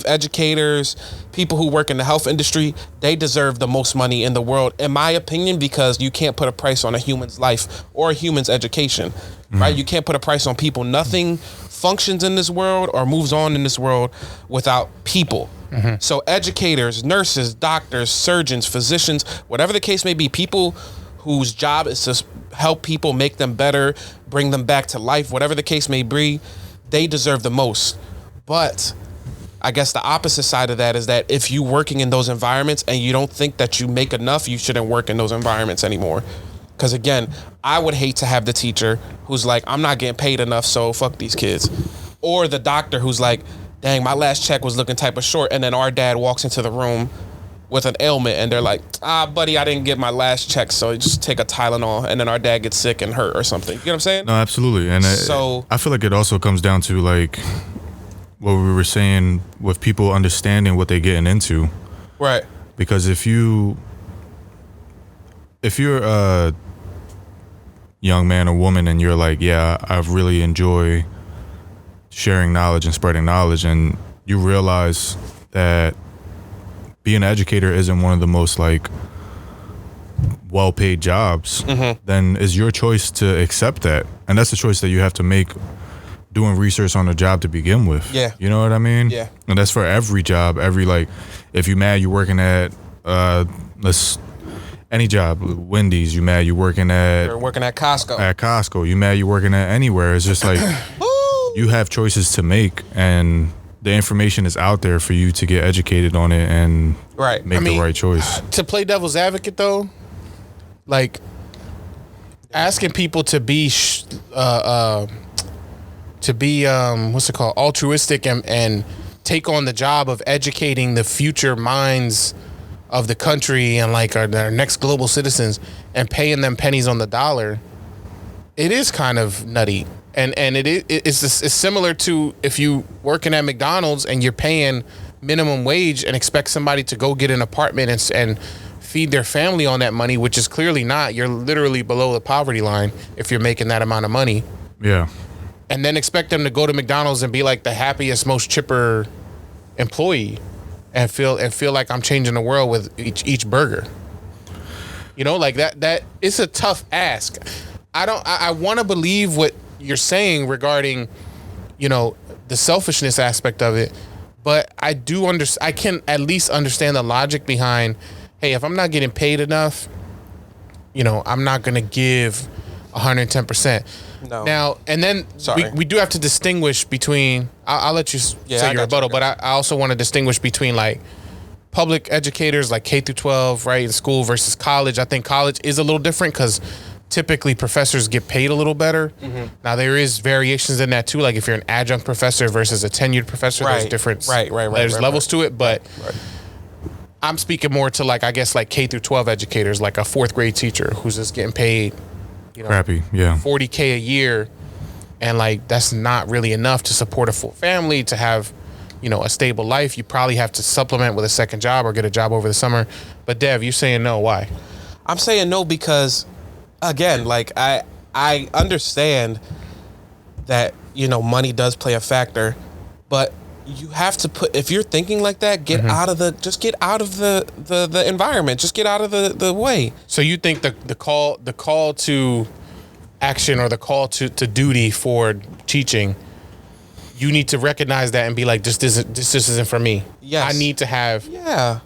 educators, people who work in the health industry, they deserve the most money in the world, in my opinion, because you can't put a price on a human's life or a human's education, right? You can't put a price on people. Nothing functions in this world or moves on in this world without people. So educators, nurses, doctors, surgeons, physicians, whatever the case may be, people whose job is to help people, make them better, bring them back to life, whatever the case may be, they deserve the most. But I guess the opposite side of that is that if you working in those environments and you don't think that you make enough, you shouldn't work in those environments anymore. Because again, I would hate to have the teacher who's like, I'm not getting paid enough, so fuck these kids. Or the doctor who's like, dang, my last check was looking type of short. And then our dad walks into the room with an ailment and they're like, buddy, I didn't get my last check, so just take a Tylenol. And then our dad gets sick and hurt or something. You know what I'm saying? No, absolutely. And So- I feel like it also comes down to like what we were saying with people understanding what they're getting into. Right. Because if you're a young man or woman and you're like, yeah, I really enjoy sharing knowledge and spreading knowledge, and you realize that being an educator isn't one of the most like well-paid jobs, then it's your choice to accept that. And that's the choice that you have to make doing research on a job to begin with. Yeah. You know what I mean? Yeah. And that's for every job, like, if you mad you're working at, any job, Wendy's, you mad you're working at, You're working at Costco. you mad you're working at anywhere. It's just like, you have choices to make, and the information is out there for you to get educated on it and Right. make the right choice. To play devil's advocate, though, like asking people to be what's it called, altruistic and take on the job of educating the future minds of the country and like our next global citizens and paying them pennies on the dollar, it is kind of nutty. And it's similar to if you working at McDonald's and you're paying minimum wage and expect somebody to go get an apartment and feed their family on that money, which is clearly not. You're literally below the poverty line if you're making that amount of money. Yeah. And then expect them to go to McDonald's and be like the happiest, most chipper employee and feel like I'm changing the world with each burger. You know, like that it's a tough ask. I want to believe what you're saying regarding, you know, the selfishness aspect of it, but I can at least understand the logic behind, hey, if I'm not getting paid enough, you know, I'm not going to give 110%. No. Now, and then we do have to distinguish between, I'll let you say your rebuttal, but I also want to distinguish between like public educators like K through 12, right, in school versus college. I think college is a little different because typically professors get paid a little better. Now there is variations in that too. Like if you're an adjunct professor versus a tenured professor, there's different, there's levels to it. But I'm speaking more to like, I guess like K through 12 educators, like a fourth grade teacher who's just getting paid, you know, Crappy, yeah. $40K a year. And like, that's not really enough to support a full family, to have, you know, a stable life. You probably have to supplement with a second job or get a job over the summer. But Dev, you're saying no, why? I'm saying no because, again, like I understand that, you know, money does play a factor, but you have to put, if you're thinking like that, get out of the environment, just get out of the way. So you think the call to action or the call to duty for teaching, you need to recognize that and be like, this isn't for me. Yes. I need to have Of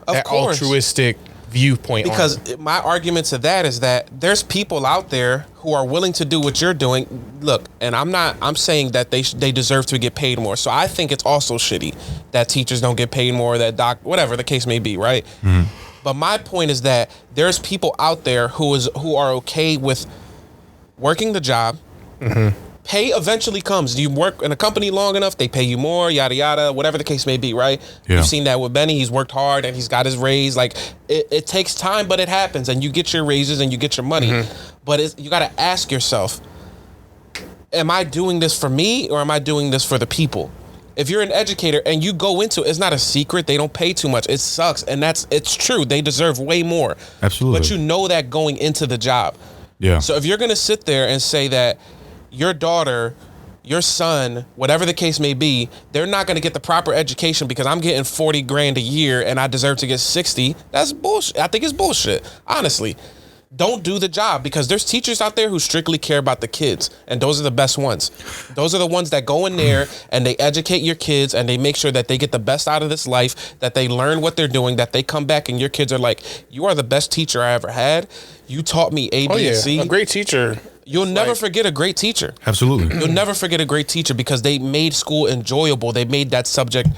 that course. altruistic viewpoint because on it. my argument to that is that there's people out there who are willing to do what you're doing. Look, and I'm saying that they deserve to get paid more. So I think it's also shitty that teachers don't get paid more, that whatever the case may be, right? But my point is that there's people out there who are okay with working the job. Pay eventually comes. You work in a company long enough, they pay you more, yada yada, whatever the case may be, right? Yeah. You've seen that with Benny. He's worked hard and he's got his raise. Like it takes time, but it happens, and you get your raises and you get your money. But you got to ask yourself, am I doing this for me or am I doing this for the people? If you're an educator and you go into it's not a secret, they don't pay too much. It sucks, and it's true. They deserve way more. Absolutely. But you know that going into the job. Yeah. So if you're gonna sit there and say that your daughter, your son, whatever the case may be, they're not gonna get the proper education because I'm getting 40 grand a year and I deserve to get 60, that's bullshit. I think it's bullshit, honestly. Don't do the job, because there's teachers out there who strictly care about the kids, and those are the best ones. Those are the ones that go in there and they educate your kids and they make sure that they get the best out of this life, that they learn what they're doing, that they come back and your kids are like, you are the best teacher I ever had. You taught me A, B, and C. A great teacher. You'll never forget a great teacher. Absolutely. You'll never forget a great teacher because they made school enjoyable. They made that subject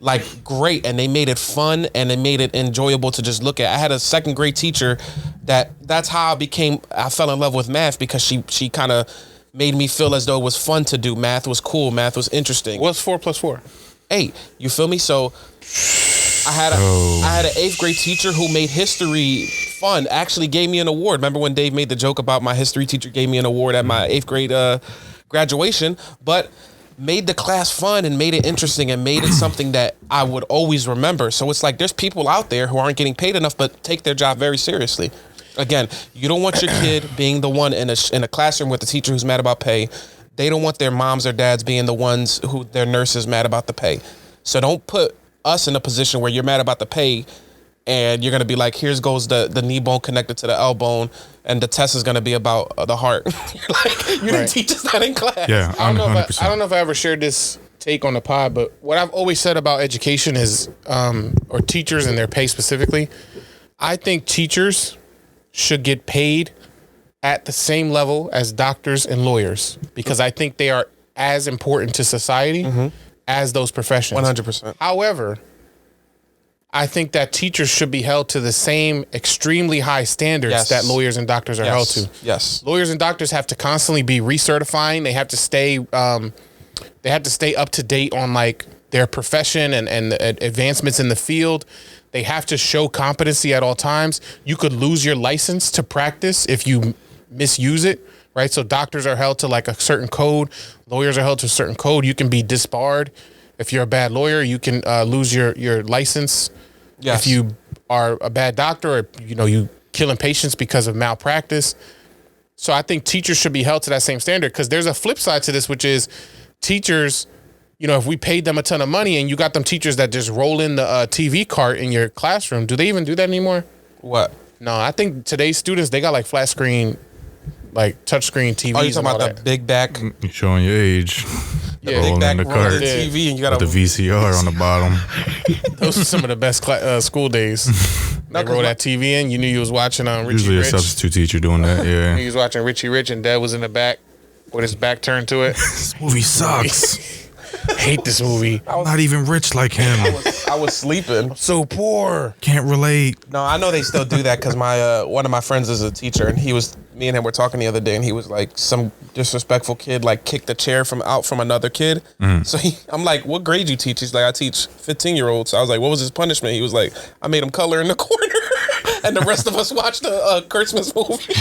like great, and they made it fun and they made it enjoyable to just look at. I had a second grade teacher that's how I fell in love with math, because she kind of made me feel as though it was fun to do. Math was cool. Math was interesting. What's 4 + 4? 8. You feel me? So I had an 8th grade teacher who made history fun. Actually gave me an award. Remember when Dave made the joke about my history teacher gave me an award at my 8th grade graduation? But made the class fun and made it interesting and made it something that I would always remember. So it's like there's people out there who aren't getting paid enough but take their job very seriously. Again, you don't want your kid being the one in a classroom with the teacher who's mad about pay. They don't want their moms or dads being the ones who their nurse is mad about the pay. So don't put us in a position where you're mad about the pay and you're going to be like, here goes the knee bone connected to the L bone, and the test is going to be about the heart. You didn't teach us that in class. Yeah, I don't know if I ever shared this take on the pod, but what I've always said about education is, or teachers and their pay specifically, I think teachers should get paid at the same level as doctors and lawyers, because I think they are as important to society as those professions. 100%. However, I think that teachers should be held to the same extremely high standards that lawyers and doctors are held to. Yes. Lawyers and doctors have to constantly be recertifying. They have to stay up to date on like their profession and the advancements in the field. They have to show competency at all times. You could lose your license to practice if you misuse it, right? So doctors are held to like a certain code. Lawyers are held to a certain code. You can be disbarred. If you're a bad lawyer, you can lose your license. Yes. If you are a bad doctor, or you killing patients because of malpractice. So I think teachers should be held to that same standard, because there's a flip side to this, which is teachers, if we paid them a ton of money and you got them teachers that just roll in the TV cart in your classroom, do they even do that anymore? What? No, I think today's students, they got like flat screen, like touchscone TVs. Oh, you talking about the big back? You're showing your age. Yeah, Big back in the cart rolling TV, and you got with the VCR on the bottom. Those are some of the best school days. They roll that TV in. You knew you was watching Richie Usually Rich. a substitute teacher doing that. Yeah. You was watching Richie Rich, and Dad was in the back with his back turned to it. This movie sucks. Hate this movie. I'm not even rich like him. I was sleeping. So poor. Can't relate. No, I know they still do that, because my one of my friends is a teacher, and me and him were talking the other day, and he was like, some disrespectful kid like kicked the chair from another kid. So I'm like, what grade you teach? He's like, I teach 15-year-olds. So I was like, what was his punishment? He was like, I made him color in the corner, and the rest of us watched a Christmas movie.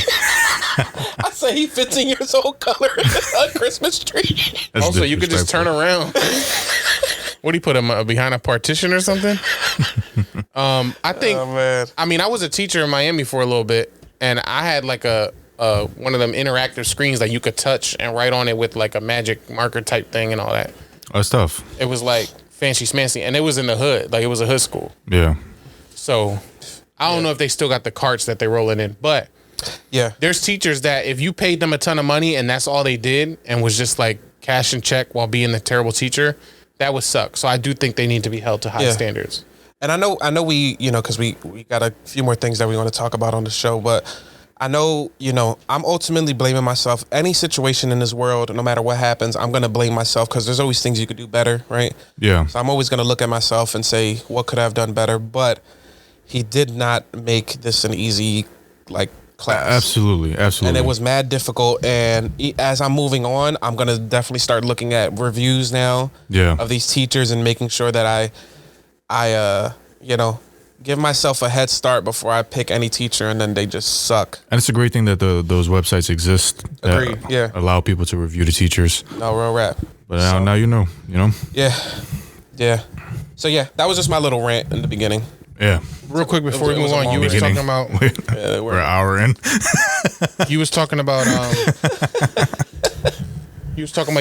I say he 15 years old coloring a Christmas tree. That's Also, you could just turn around. What do you put him behind a partition or something? I think. Oh, man. I mean, I was a teacher in Miami for a little bit, and I had like a one of them interactive screens that you could touch and write on it with like a magic marker type thing and all that. That's tough. It was like fancy smancy, and it was in the hood. Like it was a hood school. Yeah. So I don't know if they still got the carts that they rolling in, but Yeah. there's teachers that if you paid them a ton of money and that's all they did and was just like cash and check while being the terrible teacher, that would suck. So I do think they need to be held to high standards. And I know we, because we got a few more things that we want to talk about on the show, but I know, I'm ultimately blaming myself. Any situation in this world, no matter what happens, I'm going to blame myself, because there's always things you could do better, right? Yeah. So I'm always going to look at myself and say, what could I have done better? But he did not make this an easy, class. Absolutely. And it was mad difficult. And as I'm moving on, I'm going to definitely start looking at reviews now of these teachers and making sure that I give myself a head start before I pick any teacher and then they just suck. And it's a great thing that those websites exist that Agreed, yeah. allow people to review the teachers. No, real rap. But now you know. Yeah. Yeah. So, yeah, that was just my little rant in the beginning. Yeah. Real quick before we It was move a on, you long was beginning. talking about We're an hour in. you was talking about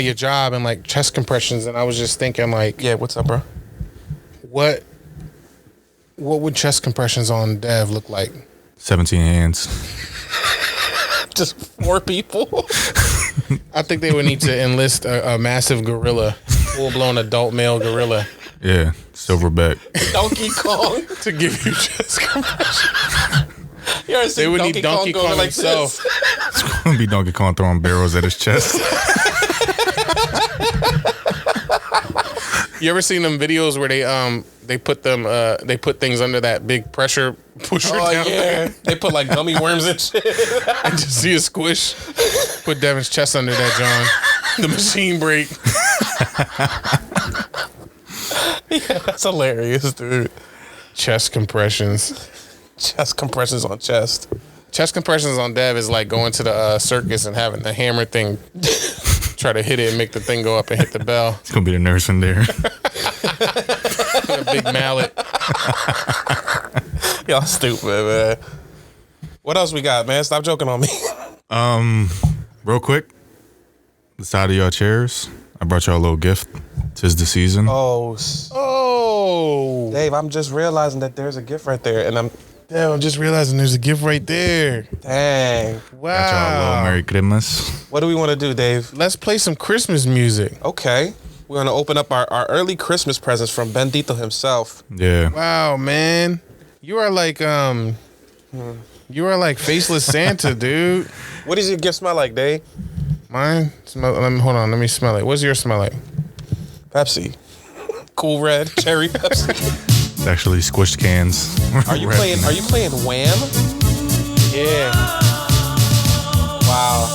your job and like chest compressions, and I was just thinking like, Yeah, what's up, bro? what would chest compressions on Dev look like? 17 hands. Just 4 people. I think they would need to enlist a massive gorilla, full-blown adult male gorilla, Yeah. Silverback. Donkey Kong. to give you chest compression. You ever seen They would need Donkey going Kong like himself. this? It's going to be Donkey Kong throwing barrels at his chest. You ever seen them videos where they put things under that big pressure pusher down there? They put like gummy worms and shit. And just see a squish. Put Devin's chest under that, John. The machine break. Yeah, that's hilarious, dude. Chest compressions. Chest compressions on chest. Chest compressions on Dev is like going to the circus and having the hammer thing try to hit it and make the thing go up and hit the bell. It's gonna be the nurse in there. A big mallet. Y'all stupid, man. What else we got, man? Stop joking on me. Real quick, the side of your chairs. I brought y'all a little gift. 'Tis the season. Oh, Oh, Dave, I'm just realizing that there's a gift right there, and I'm damn! I'm just realizing there's a gift right there. dang. Wow. Got y'all a little Merry Christmas. What do we want to do, Dave? Let's play some Christmas music. Okay, we're gonna open up our early Christmas presents from Bendito himself. Yeah. Wow, man, you are like faceless Santa, dude. What does your gift smell like, Dave? Mine smell. Hold on, let me smell it. What's yours smell like? Pepsi. Cool Red, cherry Pepsi. It's actually squished cans. Are you playing Wham? Yeah. Wow.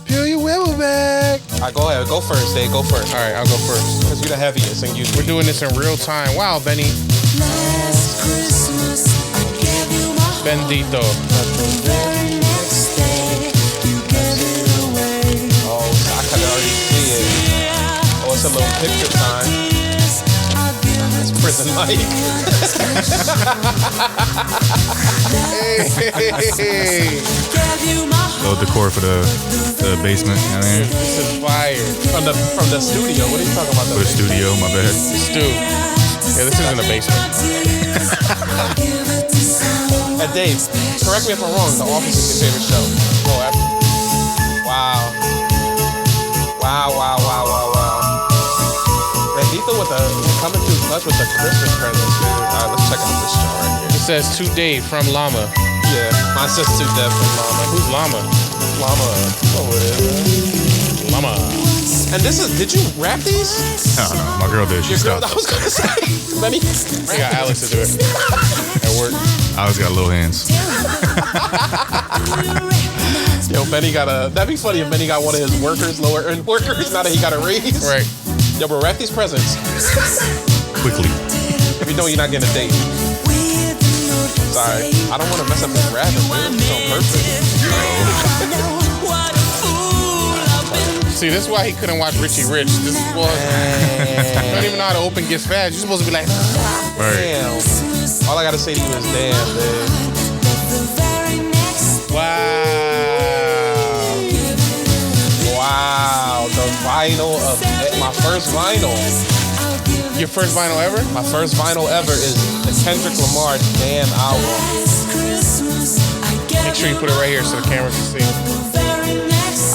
Peel your wheel back. All right, go ahead. Go first, Dave. Go first. All right, I'll go first. Because you're the heaviest, and you. We're doing this in real time. Wow, Benny. Bendito. Oh, I could already see it. Oh, it's a little picture time. It's prison Mike. Hey. Little decor for the basement. You know what I mean? This is fire. From the studio. What are you talking about? For the studio, my bad. Stu. Yeah, this isn't a basement. And Dave, correct me if I'm wrong. The Office is your favorite show. Oh, wow. Bendito coming through clutch with the Christmas presents, dude. All right, let's check out this show right here. It says to Dave from Llama. Yeah, mine says to Dev from Llama. Who's Llama? Llama. Oh, it is. Llama. And did you wrap these? No, my girl did. She Your girl, stopped. I was gonna say, Benny. I got Alex to do it at work. I always got little hands. Yo, Benny that'd be funny if Benny got one of his workers, lower earned workers, now that he got a raise. Right. Yo, bro, wrap these presents. Quickly. If you know you're not getting a date. Sorry. I don't want to mess up this wrapping, dude. It's so perfect. See, this is why he couldn't watch Richie Rich. This is why you don't even know how to open gifts fast. You're supposed to be like, Right. Damn. All I gotta say to you is damn, dude. Wow. The vinyl of my first vinyl. your first vinyl ever? My first vinyl ever is the Kendrick Lamar Damn album. Make sure you put it right here so the camera can see.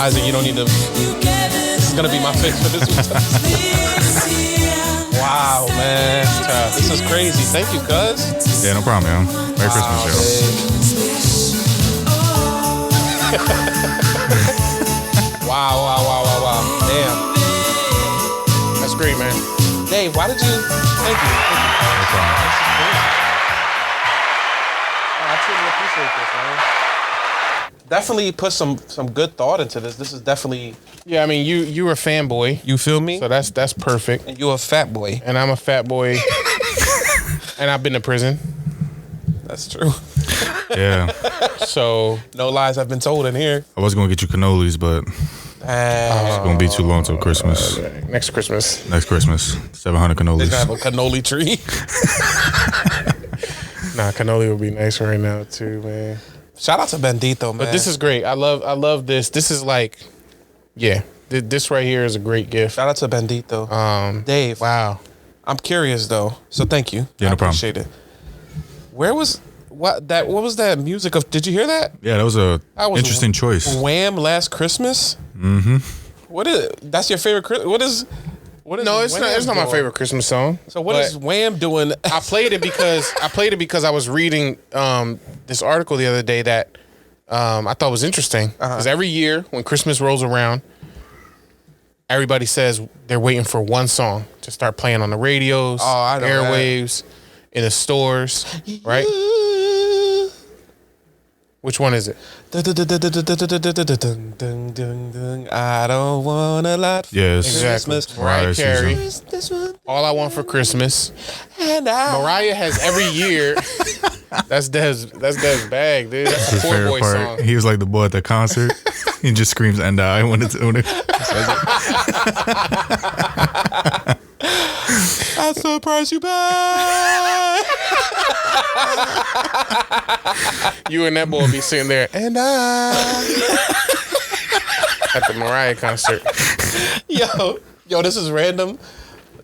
Isaac, you don't need to. This is gonna be my pick for this one. Wow, man. This is crazy. Thank you, cuz. Yeah, no problem, man. Merry Christmas, y'all. Wow. Damn. That's great, man. Dave, why did you? Thank you. No problem. I truly appreciate this, man. Definitely put some good thought into this. This is definitely. Yeah, I mean, you're a fanboy, You feel me? so that's perfect. And you a fat boy. And I'm a fat boy, and I've been to prison. That's true. Yeah. So No lies have been told in here. I was going to get you cannolis, but it's going to be too long till Christmas. next Christmas. Next Christmas. 700 They're cannolis. gonna have a cannoli tree. Nah, cannoli would be nice right now too, man. Shout out to Bendito, man. But this is great. I love this. This is like, yeah, this right here is a great gift. Shout out to Bendito. Dave. Wow. I'm curious though, so thank you. Yeah, I no problem. appreciate it. What was that music of? Did you hear that? Yeah, that was a That was interesting choice. Wham! Last Christmas. Mm-hmm. What is? That's your favorite? What is? No, it's not my favorite Christmas song. So what is Wham doing? I played it because I was reading this article the other day that I thought was interesting. Because every year when Christmas rolls around, everybody says they're waiting for one song to start playing on the radios, I know that. airwaves, in the stores, right? Which one is it? I don't want a lot for Yes. Exactly. Christmas. Mariah Carey. This one. All I Want for Christmas. And I. Mariah has every year. That's Dev's bag, dude. That's a His poor favorite boy part. song. He was like the boy at the concert. He just screams "and I" when it's when it. I surprise you back. You and that boy be sitting there, and I at the Mariah concert. Yo, this is random.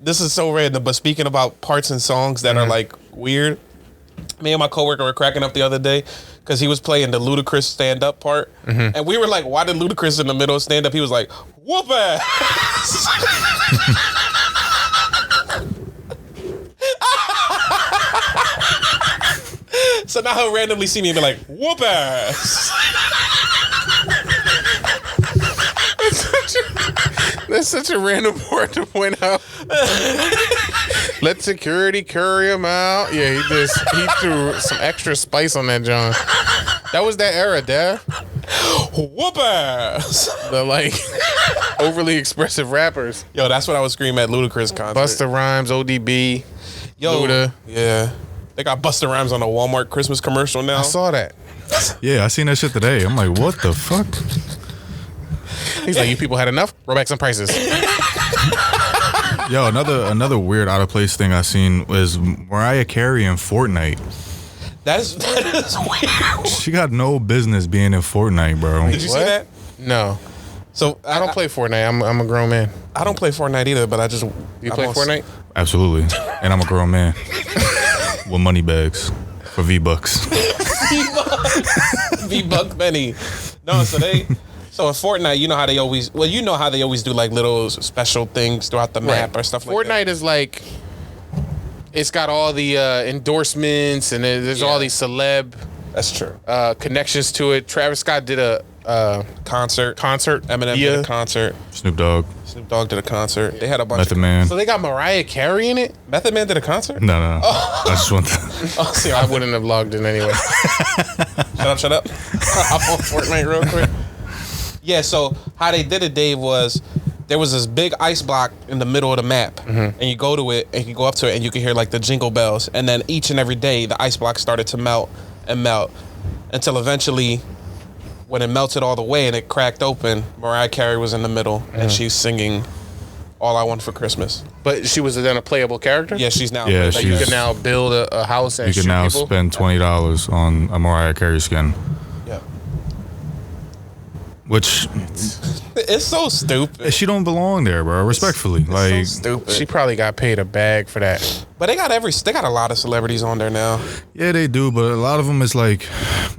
This is so random. But speaking about parts and songs that are like weird, me and my coworker were cracking up the other day because he was playing the Ludacris stand-up part, and we were like, "Why did Ludacris in the middle of stand-up?" He was like, "Whoop ass." So now he'll randomly see me and be like, "Whoop ass." That's such a random part to point out. Let security carry him out. Yeah, he threw some extra spice on that John. That was that era, Dad. Whoop ass. The like overly expressive rappers. Yo, that's what I was screaming at Ludacris concert. Busta Rhymes, ODB, Yo, Luda. Yeah. They got Busta Rhymes on a Walmart Christmas commercial now. I saw that. Yeah, I seen that shit today. I'm like, what the fuck? He's like, you people had enough? Roll back some prices. Yo, another weird out of place thing I seen was Mariah Carey in Fortnite. That is weird. She got no business being in Fortnite, bro. Did you see What? that? No. So I don't play Fortnite. I'm a grown man. I don't play Fortnite either, but I just You play Fortnite? Absolutely. And I'm a grown man with money bags for V-Bucks. V-Buck Benny. No, so in Fortnite, you know how they always do like little special things throughout the map or stuff like that. Fortnite is like, it's got all the endorsements and there's all these celeb That's true. connections to it. Travis Scott did a Concert. Eminem Yeah. did a concert. Snoop Dogg. Snoop Dogg did a concert. They had a bunch Method of Man. So they got Mariah Carey in it? Method Man did a concert? No. I just want to. Oh, see, I wouldn't have logged in anyway. Shut up. I'm on Fortnite real quick. Yeah, so how they did it, Dave, was there was this big ice block in the middle of the map, and you go to it, and you go up to it, and you can hear like the jingle bells, and then each and every day, the ice block started to melt and melt, until eventually, when it melted all the way and it cracked open, Mariah Carey was in the middle, and she's singing "All I Want for Christmas." But she was then a playable character? Yeah, she's now. Yeah, Like you she's- can now build a house and You shoot can now people? spend $20 on a Mariah Carey skin, Yeah. which It's so stupid. she don't belong there, bro. Respectfully, So like stupid. She probably got paid a bag for that. But they got a lot of celebrities on there now. yeah, they do, but a lot of them is like,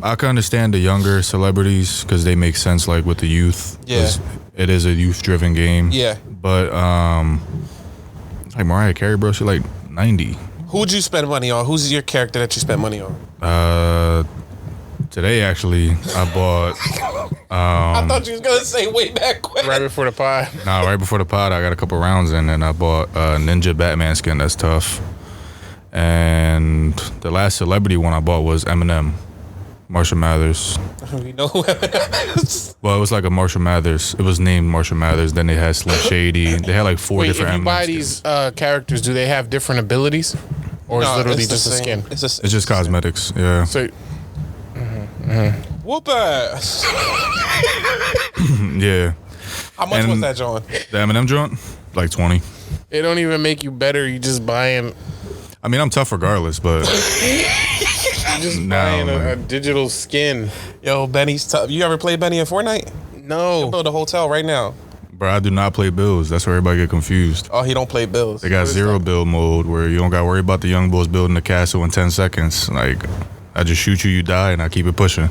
I can understand the younger celebrities because they make sense, like with the youth. 'cause it is a youth-driven game. Yeah. But like Mariah Carey, bro, she like 90. Who'd you spend money on? Who's your character that you spent money on? Today actually, I bought. I thought you was gonna say way back when. Right before the pod. Right before the pod, I got a couple rounds in, and I bought a Ninja Batman skin. That's tough. And the last celebrity one I bought was Eminem, Marshall Mathers. We know who it is. Well, it was like a Marshall Mathers. It was named Marshall Mathers. Then they had Slim Shady. They had like four Wait, if different you buy Eminem these skins. characters, do they have different abilities? Or is No, it literally it's the just a same. skin? It's It's just cosmetics. Yeah. So Whoop ass. Yeah. How much was And- that, John? The Eminem joint, like 20. it don't even make you better. You just buying I mean, I'm tough regardless, but buying a man. digital skin. Yo, Benny's tough. You ever play Benny in Fortnite? No. Build a hotel right now. bro, I do not play bills. That's where everybody get confused. Oh, he don't play bills. They got zero build mode where you don't got to worry about the young boys building the castle in 10 seconds. Like, I just shoot you, you die, and I keep it pushing.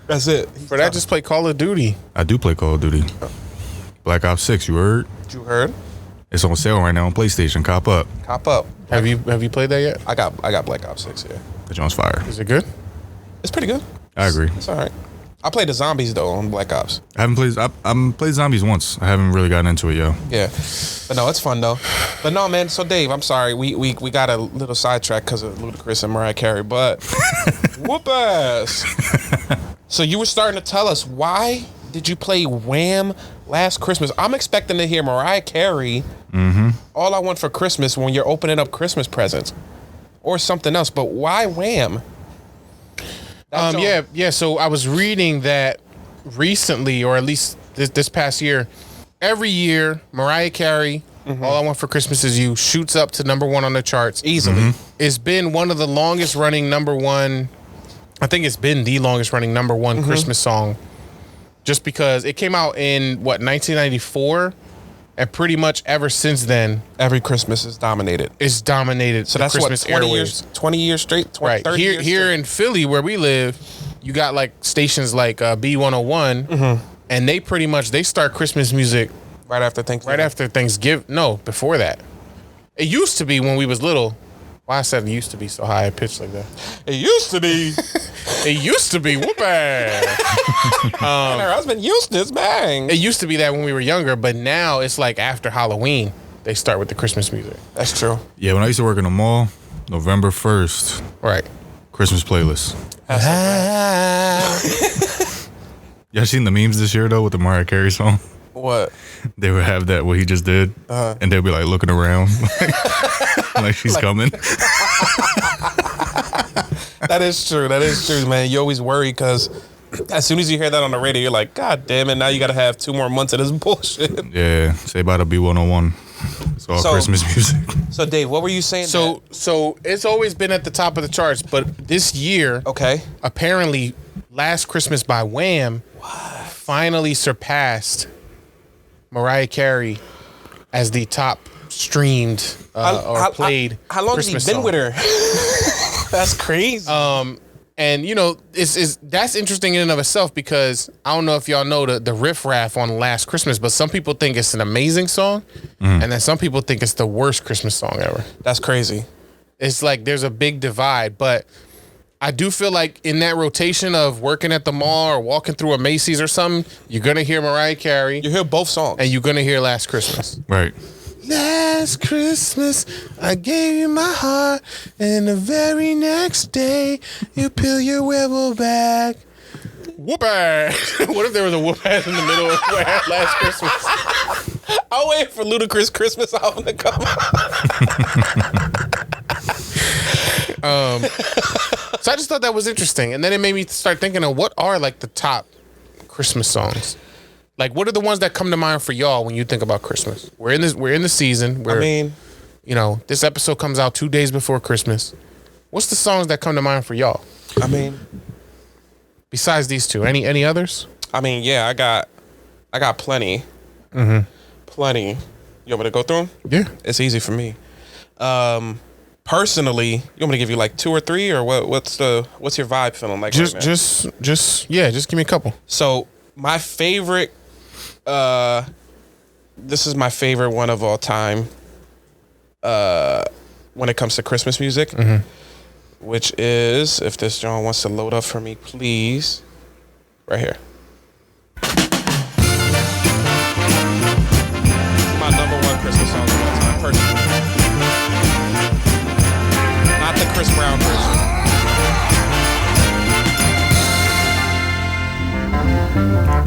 That's it. For that, just play Call of Duty. I do play Call of Duty. Black Ops 6, you heard? You heard? It's on sale right now on PlayStation. Cop up. Cop up. Have you played that yet? I got Black Ops 6 here. The joint's fire. Is it good? It's pretty good. I agree. It's all right. I played the zombies though on Black Ops. I haven't played. I'm played zombies once. I haven't really gotten into it, yo. Yeah, but no, it's fun though. But no, man. So Dave, I'm sorry, we got a little sidetracked because of Ludacris and Mariah Carey, but whoop ass. So you were starting to tell us, why did you play Wham last Christmas? I'm expecting to hear Mariah Carey, All I Want for Christmas, when you're opening up Christmas presents, or something else. But why Wham? Yeah. So I was reading that recently, or at least this past year, every year Mariah Carey, All I Want for Christmas Is You, shoots up to #1 on the charts Easily. It's been one of the longest running #1. I think it's been the longest running #1 Christmas song, just because it came out in 1994, and pretty much ever since then, Every Christmas is dominated. it's dominated. So the that's Christmas what 20 airwaves. years, 20 years straight, 20, Right 30 years here straight. in Philly, where we live, you got like stations like B101, and they pretty much start Christmas music right after Thanksgiving. right after Thanksgiving. No, before that. It used to be when we was little. Why I said it used to be so high pitched like that? It used to be. It used to be whoopee. And her husband Eustace, bang. It used to be that when we were younger, but now it's like after Halloween they start with the Christmas music. That's true. Yeah, when I used to work in the mall, November 1st, Right. Christmas playlist. Y'all seen the memes this year though with the Mariah Carey song? What? They would have that what he just did, and they'll be like looking around, like she's coming. That is true. That is true, man. You always worry because as soon as you hear that on the radio, you're like, God damn it, now you got to have 2 more months of this bullshit. Yeah, say bye to B101. It's all So- Christmas music. So, Dave, what were you saying? So it's always been at the top of the charts, but this year, Okay. apparently, Last Christmas by Wham finally surpassed Mariah Carey as the top streamed or played How long Christmas has he been song. with her? That's crazy. And you know, that's interesting in and of itself, because I don't know if y'all know the riff raff on Last Christmas, but some people think it's an amazing song, and then some people think it's the worst Christmas song ever. That's crazy. It's like there's a big divide, but I do feel like in that rotation of working at the mall or walking through a Macy's or something, you're gonna hear Mariah Carey You hear both songs. and you're gonna hear Last Christmas. Right. Last Christmas, I gave you my heart, and the very next day, you peel your wibble back. Whoop ass. What if there was a whoop ass in the middle of Last Christmas? I'll wait for Ludacris Christmas album to come out. So I just thought that was interesting, and then it made me start thinking of what are like the top Christmas songs. Like, what are the ones that come to mind for y'all when you think about Christmas? We're in the season. I mean, You know, this episode comes out 2 days before Christmas. What's the songs that come to mind for y'all besides these two? Any others? I mean, yeah, I got plenty. Plenty. You want me to go through them? Yeah. It's easy for me. Personally, you want me to give you like 2 or 3, or what's your vibe feeling like? right now? Just give me a couple. So my favorite, this is my favorite one of all time. When it comes to Christmas music, which is, if this John wants to load up for me, please, right here. My #1 Christmas song of all time, personally. Not the Chris Brown version.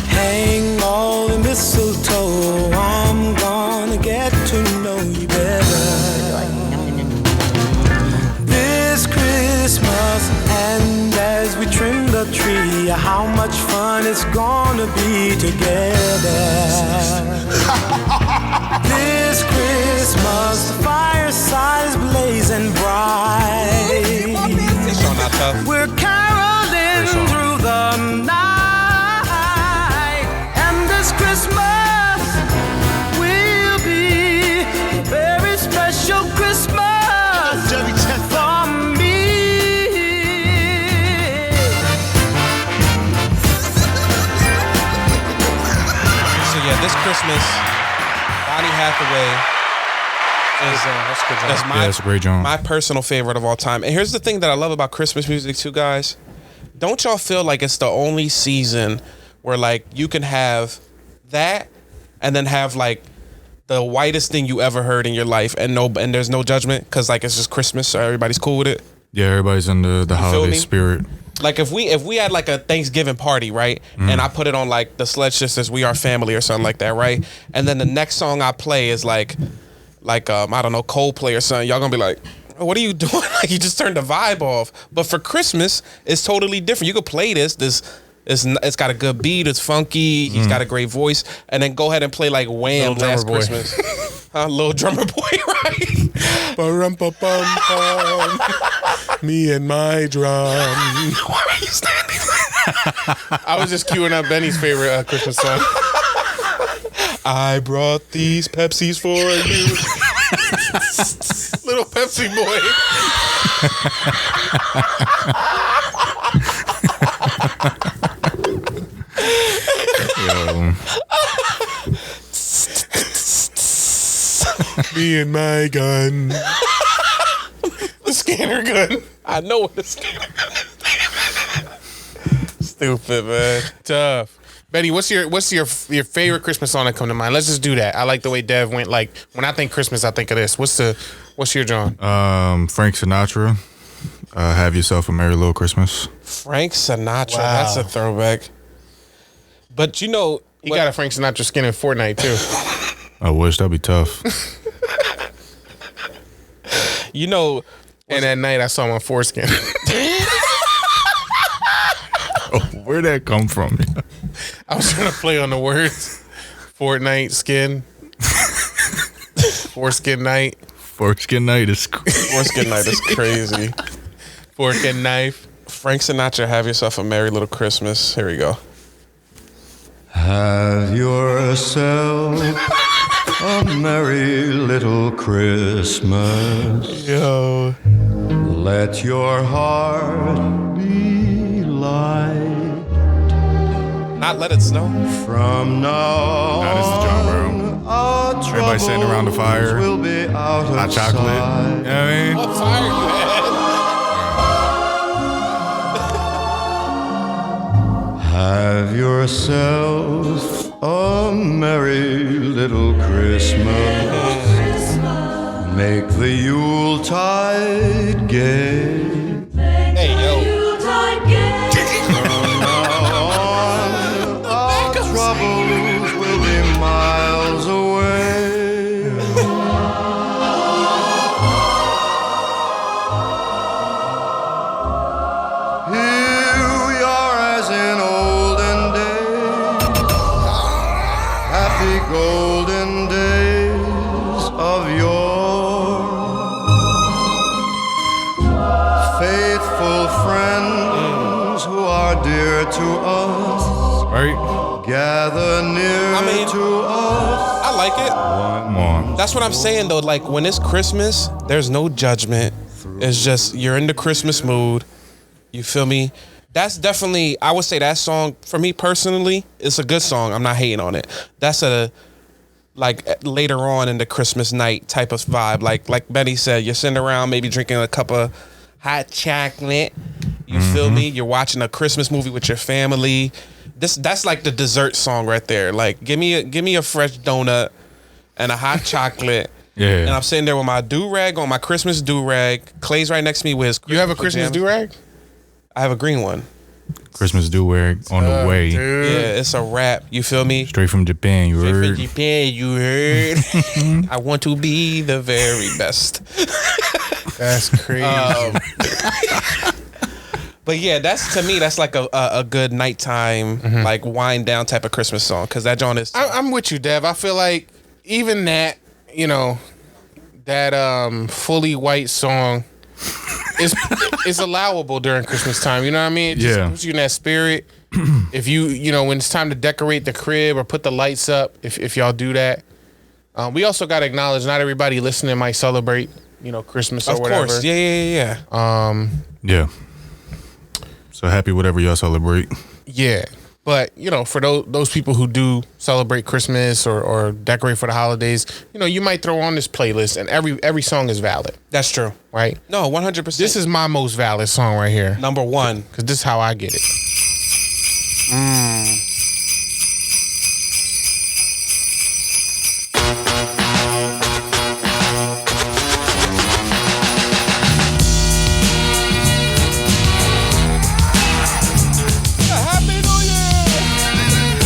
Hang all the mistletoe, I'm gonna get to know you better this Christmas. And as we trim the tree, how much fun it's gonna be together this Christmas. The fireside is blazing bright, This song not tough. we're caroling through the night, and this Christmas will be a very special Christmas for me. So yeah, this Christmas, Donny Hathaway is That's my Yeah, it's a great joint. my personal favorite of all time. And here's the thing that I love about Christmas music too, guys. don't y'all feel like it's the only season where like you can have that and then have like the whitest thing you ever heard in your life and there's no judgment because like it's just Christmas, so everybody's cool with it. Yeah, everybody's in the holiday spirit. Like if we had like a Thanksgiving party, right? And I put it on like the Sledge Sisters, We Are Family or something like that, right? And then the next song I play is like I don't know, Coldplay or something. Y'all gonna be like, what are you doing? Like you just turned the vibe off. But for Christmas, it's totally different. You could play this. It's got a good beat. It's funky. He's got a great voice. And then go ahead and play like Wham! Last Christmas. Little Drummer Boy, right? Ba-rum-pa-bum-bum. Me and my drum. Why are you standing like I was just queuing up Benny's favorite Christmas song. I brought these Pepsis for you. Little Pepsi boy. Me and my gun. The scanner gun. I know what the scanner gun is. Stupid, man. Tough. Betty, what's your favorite Christmas song that come to mind? Let's just do that. I like the way Dev went. Like when I think Christmas, I think of this. What's your John? Frank Sinatra. Have Yourself a Merry Little Christmas. Frank Sinatra. Wow. That's a throwback. But you know, He got a Frank Sinatra skin in Fortnite too. I wish that'd be tough. you know, And at night I saw him on foreskin. Oh, where'd that come from? I was trying to play on the words. Fortnite skin. Foreskin night. Foreskin night is Foreskin night is crazy. Fork and knife. Frank Sinatra, Have Yourself a Merry Little Christmas. Here we go. Have yourself a merry little Christmas. Yo. Let your heart be light. Not Let It Snow. From now That is the John Brown. our Everybody sitting around the fire. troubles will be out of Hot chocolate. You know what I mean? What fire you had? Have yourself a merry little Christmas. Make the Yuletide gay. Hey, yo. From now on, our troubles will be miles away. Here we are as in olden days, happy golden days of yore. Faithful friends who are dear to us, Right? gather near I mean, to us. I like it. Come on. That's what I'm saying though. Like when it's Christmas, there's no judgment. It's just you're in the Christmas mood. You feel me? That's definitely, I would say that song for me personally, it's a good song. I'm not hating on it. That's a like later on in the Christmas night type of vibe. Like Betty said, you're sitting around maybe drinking a cup of hot chocolate. You feel me? You're watching a Christmas movie with your family. That's like the dessert song right there. Like give me a fresh donut and a hot chocolate. Yeah. And I'm sitting there with my do-rag on, my Christmas do-rag. Clay's right next to me with his You have a Christmas Christmas pajamas. do-rag? I have a green one. Christmas do-rag on the way. Dude. Yeah, it's a wrap. You feel me? Straight from Japan, you Straight from heard? Japan, you heard. I want to be the very best. That's crazy. But yeah, to me, that's like a good nighttime, like wind down type of Christmas song. Cause that joint is. I'm with you, Dev. I feel like even that, that fully white song is allowable during Christmas time. You know what I mean? It just puts you in that spirit. If you when it's time to decorate the crib or put the lights up, if y'all do that. We also got to acknowledge not everybody listening might celebrate, Christmas or whatever. Of course. Yeah. Yeah. So happy whatever y'all celebrate. Yeah. But, you know, for those people who do celebrate Christmas or decorate for the holidays, you know, you might throw on this playlist and every song is valid. That's true. Right? No, 100%. This is my most valid song right here. number one. Because this is how I get it. Happy New Year!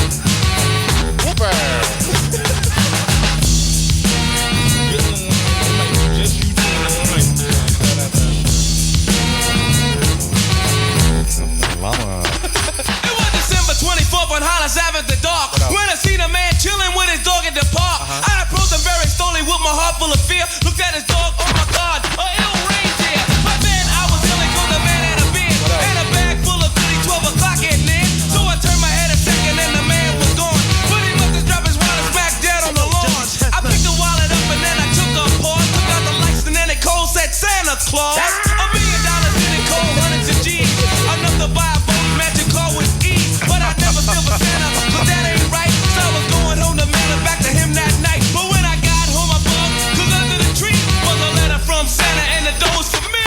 It was December 24th on Hollis Ave at the dark. When I seen a man chilling with his dog at the park, I approached him very slowly with my heart full of fear. Looked at his dog, oh my God, a ill reindeer. But then I was yelling 'cause the man had a beard and a bag full of goodies, 12 o'clock at night. So I turned my head a second and the man was gone. But he must have dropped his wallet back dead on the lawn. I picked the wallet up and then I took a pause, took out the lights and then it cold said Santa Claus. $1 million in it cold, hundreds of G's. Enough to buy a boat, magic car with ease. But I never steal for Santa, 'cause that ain't right. So I was going home to mail it back to him that night. But when I got home, I bugged, 'cause under the tree was a letter from Santa and the door was for me.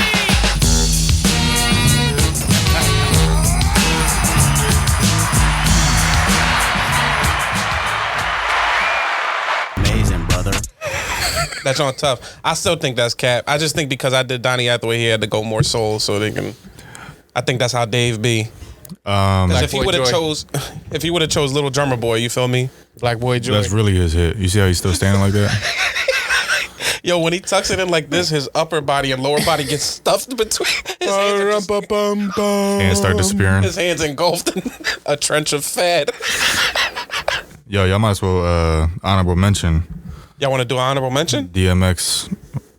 Amazing, brother. That's on tough. I still think that's cap. I just think because I did Donnie Hathaway, he had to go more soul so they can. I think that's how Dave be. Because if he Boy would have Joy. chose Little Drummer Boy, you feel me? Black Boy Joy. That's really his hit. You see how he's still standing like that? Yo, when he tucks it in like this, his upper body and lower body gets stuffed between his hands. Are just, And start disappearing. his hands engulfed in a trench of fat. Yo, y'all might as well honorable mention Y'all want to do an honorable mention? DMX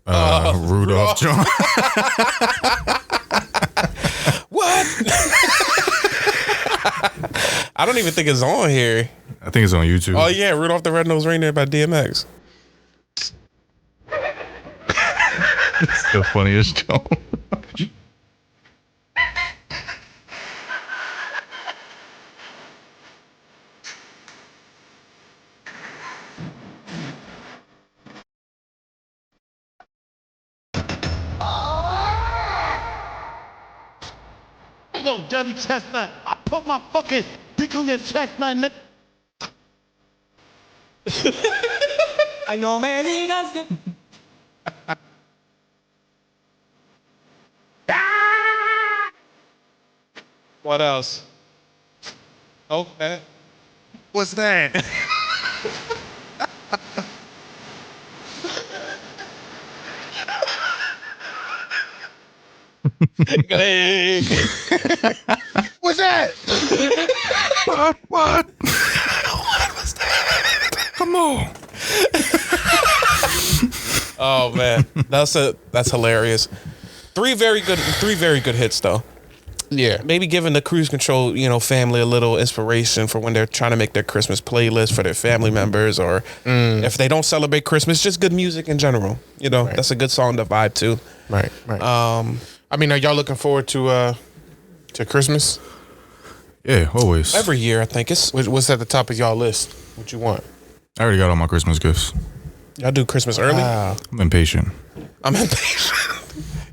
Rudolph John. What? I don't even think it's on here. I think it's on YouTube. Oh yeah, Rudolph the Red-Nosed Reindeer by DMX. It's the funniest joke. Yo, dirty chestnut, I put my fucking dick on your chestnut, nigga. I know, man, he does it. What else? Okay. What's that? What's that? What? Come on. Oh man, that's hilarious. Three very good hits though. Yeah. Maybe giving the Cruise Control, family a little inspiration for when they're trying to make their Christmas playlist for their family members, or if they don't celebrate Christmas, just good music in general. That's a good song to vibe to. Right. I mean, are y'all looking forward to Christmas? Yeah, always. Every year, I think it's. What's at the top of y'all list? What you want? I already got all my Christmas gifts. Y'all do Christmas early? I'm impatient. I'm impatient.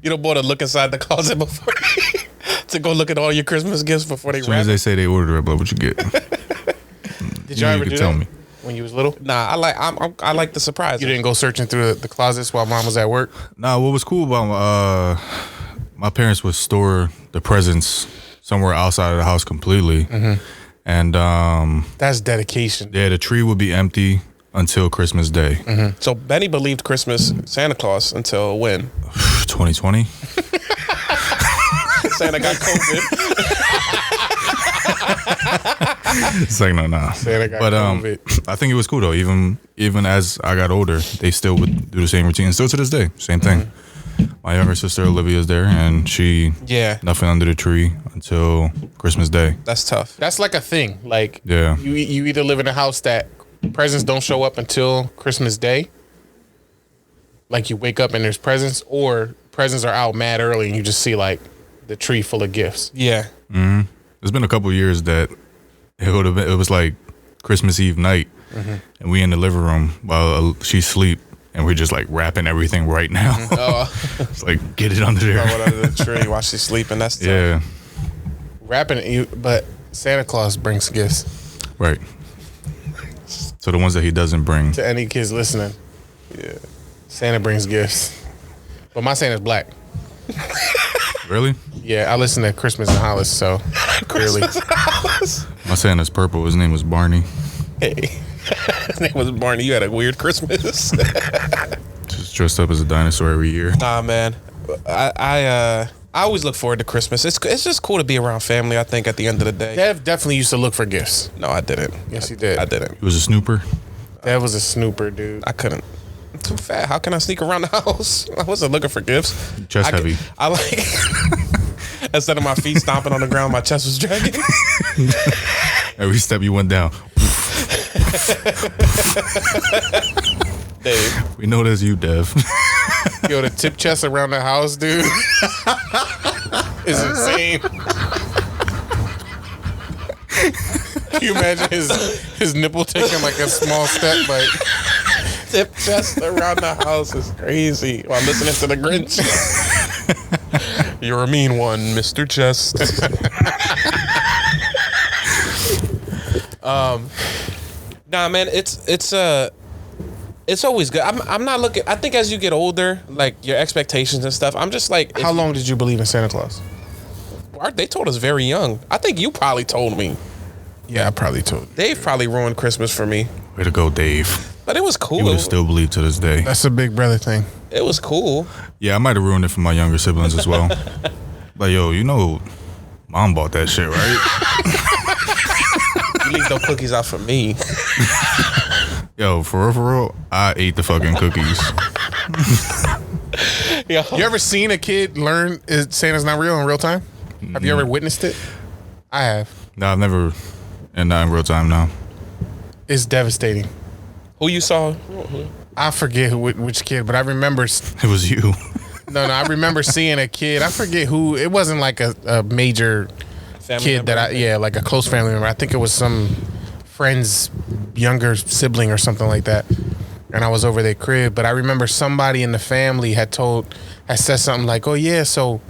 You don't bother to look inside the closet before to go look at all your Christmas gifts before they As soon as they say they ordered it, but what you get? Did y'all ever could do tell that me. when you was little? Nah, I like the surprise. You didn't go searching through the closets while mom was at work? Nah, what was cool about my parents would store the presents somewhere outside of the house completely. And That's dedication. yeah, the tree would be empty until Christmas Day. So Benny believed Santa Claus until when? 2020. Santa got COVID. It's like no. Santa got But COVID. I think it was cool though. Even as I got older, they still would do the same routine. And still to this day, same thing. My younger sister Olivia's there, and she nothing under the tree until Christmas Day. That's tough. That's like a thing. Like Yeah. you either live in a house that presents don't show up until Christmas Day, like you wake up and there's presents, or presents are out mad early and you just see like the tree full of gifts. Yeah. There's been a couple years that It was like Christmas Eve night, and we in the living room while she's asleep, and we're just like wrapping everything right now. It's like get it under there. Under the tree while she's sleeping. That's tough. Yeah, Wrapping it, but Santa Claus brings gifts right. So the ones that he doesn't bring. to any kids listening. Yeah, Santa brings gifts, but my Santa's black. Really? Yeah, I listen to Christmas and Hollis, so clearly. My Santa's purple. His name was Barney. Hey, his name was Barney. You had a weird Christmas. Just dressed up as a dinosaur every year. Nah, man. I always look forward to Christmas. It's just cool to be around family. I think at the end of the day. Dev definitely used to look for gifts. No, I didn't. Yes, he did. I didn't. He was a snooper. Dev was a snooper, dude. I couldn't. I'm too fat. How can I sneak around the house? I wasn't looking for gifts. Chest heavy. I like instead of my feet stomping on the ground, my chest was dragging. Every step you went down. Dave. We know that's you, Dev. Yo, the tip chest around the house, dude, is insane. Can you imagine his nipple taking like a small step, like Tip chest around the house is crazy while listening to the Grinch. You're a mean one, Mr. Chest. Nah, man, it's always good. I'm not looking. I think as you get older, like your expectations and stuff. I'm just like, How long did you believe in Santa Claus? They told us very young. I think you probably told me. Yeah, I probably told. Dave probably ruined Christmas for me, Way to go, Dave. but it was cool. You would have still believed to this day. That's a big brother thing. It was cool. Yeah, I might have ruined it for my younger siblings as well. Like, yo, you know, mom bought that shit, right? You leave those cookies out for me. Yo, for real, I ate the fucking cookies. Yeah. You ever seen a kid learn Santa's not real in real time? Have you ever witnessed it? I have. No, I've never, and not in real time now. It's devastating. Who you saw? I forget which kid, but I remember. It was you. No, I remember seeing a kid. I forget who. It wasn't like a major Family kid member? that like a close family member. I think it was some friend's younger sibling or something like that. And I was over their crib, but I remember somebody in the family had said something like, "Oh yeah, so,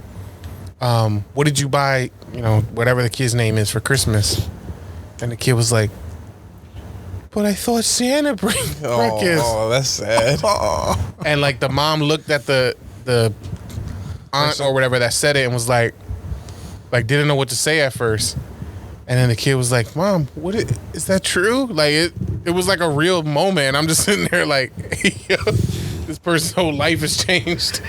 what did you buy? You know, whatever the kid's name is for Christmas." And the kid was like, "But I thought Santa brought gifts." Oh, that's sad. And like the mom looked at the aunt or whatever that said it and was like didn't know what to say at first. And then the kid was like, "Mom, is that true?" Like it was like a real moment. And I'm just sitting there like, yo, this person's whole life has changed.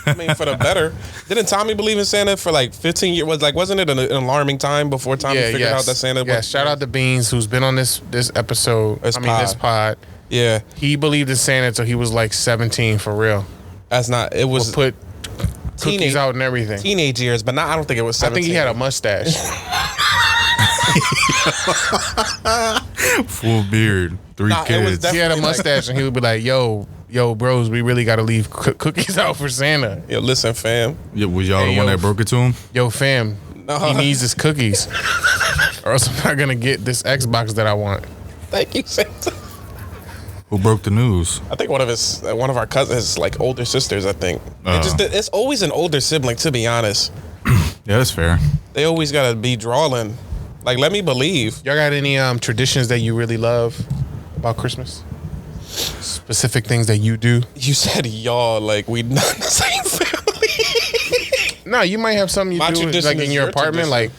I mean, for the better. Didn't Tommy believe in Santa for like 15 years? Wasn't it an alarming time before Tommy figured out that Santa? Yeah, shout out to Beans, who's been on this episode. This pod. Yeah, he believed in Santa until he was like 17 for real. that's not. It was Put cookies out and everything. teenage years, but I don't think it was 17. I think he had a mustache. Full beard, three Nah, it was kids. He had a Definitely like- mustache and he would be like, yo, bros, we really got to leave cookies out for Santa. Yo, listen, fam. Yeah, was y'all Hey, the one yo. that broke it to him? Yo, fam, he needs his cookies. Or else I'm not going to get this Xbox that I want. Thank you, Santa. Who broke the news? I think one of our cousins, like older sisters. I think it's always an older sibling. To be honest, Yeah, that's fair. they always gotta be drawing. Like, let me believe. Y'all got any traditions that you really love about Christmas? Specific things that you do? You said y'all like we not the same family. No, you might have something you My do tradition like in is your your apartment. tradition.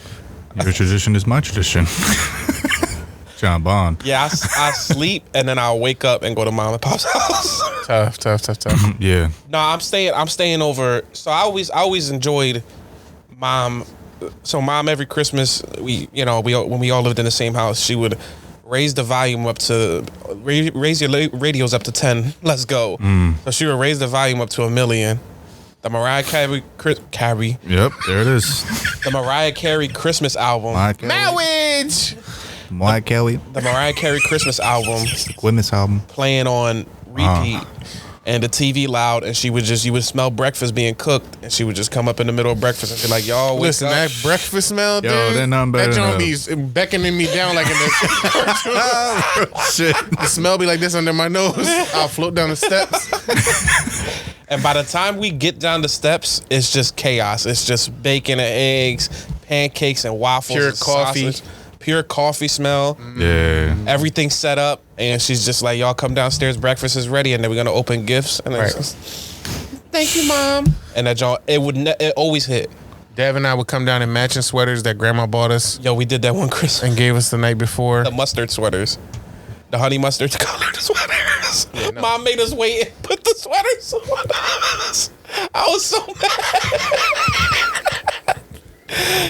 Like, Your tradition is my tradition. John Bond. Yeah, I sleep and then I'll wake up and go to mom and pop's house. tough. Yeah. No, I'm staying over. So I always enjoyed mom. So mom, every Christmas we when we all lived in the same house, she would raise the volume up to raise your radios up to 10. Let's go. So she would raise the volume up to 1 million. The Mariah Carey. Yep, there it is. The Mariah Carey Christmas album. marriage. Mariah Carey. The Mariah Carey Christmas album Women's album. playing on repeat. and the TV loud, and you would smell breakfast being cooked, and she would just come up in the middle of breakfast and be like, "Y'all, wake Listen, up." that breakfast smell, dude. Yo, they're nothing better that than joint be beckoning me down like in the Shit. The smell be like this under my nose. I'll float down the steps. And by the time we get down the steps, it's just chaos. It's just bacon and eggs, pancakes and waffles, Pure and coffee. sausage, pure coffee smell. Yeah. Everything's set up, and she's just like, "Y'all come downstairs, breakfast is ready," and then we're gonna open gifts. And it's Right. just, "Thank you, Mom." And that joint, it always hit. Dev and I would come down in matching sweaters that grandma bought us Yo, we did that one Christmas. and gave us the night before. The mustard sweaters, the honey mustard colored sweaters. Mom made us wait and put the sweaters on us. I was so mad.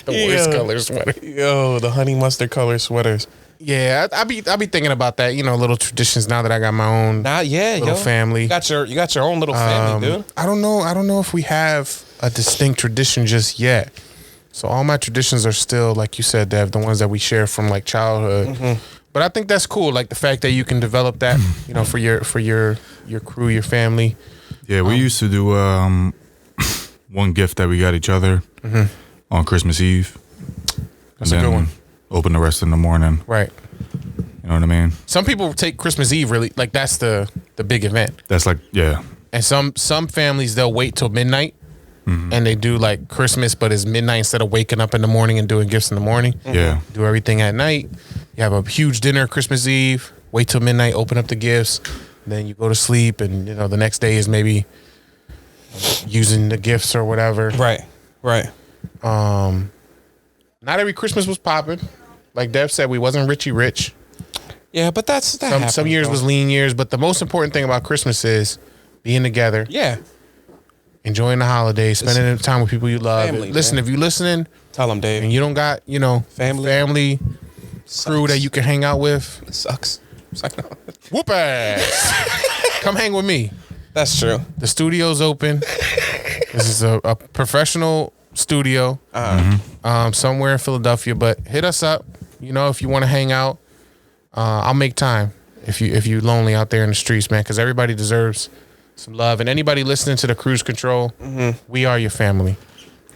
The worst Yeah. color sweater. Yo, the honey mustard colored sweaters. Yeah, I be thinking about that. You know, little traditions now that I got my own little family. You got your own little family, dude. I don't know if we have a distinct tradition just yet. So all my traditions are still, like you said, Dev, the ones that we share from like childhood. Mm-hmm. But I think that's cool, like the fact that you can develop that, you know, for your crew, your family. Yeah, we used to do one gift that we got each other on Christmas Eve. That's and a good then one. Open the rest in the morning. Right. You know what I mean? Some people take Christmas Eve really like that's the big event. That's like, yeah. And some families they'll wait till midnight and they do like Christmas, but it's midnight instead of waking up in the morning and doing gifts in the morning. Yeah. Do everything at night. You have a huge dinner Christmas Eve, wait till midnight, open up the gifts, then you go to sleep, and you know the next day is maybe using the gifts or whatever. Right. Not every Christmas was popping. Like Dev said, we wasn't Richie rich. Yeah, but that Some happens, years though. was lean years, but the most important thing about Christmas is being together, Yeah. enjoying the holidays, spending time with people you love. Family, Listen, man. if you're listening Tell them, Dave. and you don't got, you know, family crew that you can hang out with, It sucks. It's like, no. whoop ass. Come hang with me. That's true. The studio's open. This is a professional studio somewhere in Philadelphia, but hit us up. You know, if you want to hang out, I'll make time if you're lonely out there in the streets, man, because everybody deserves some love. And anybody listening to the Cruise Control, we are your family.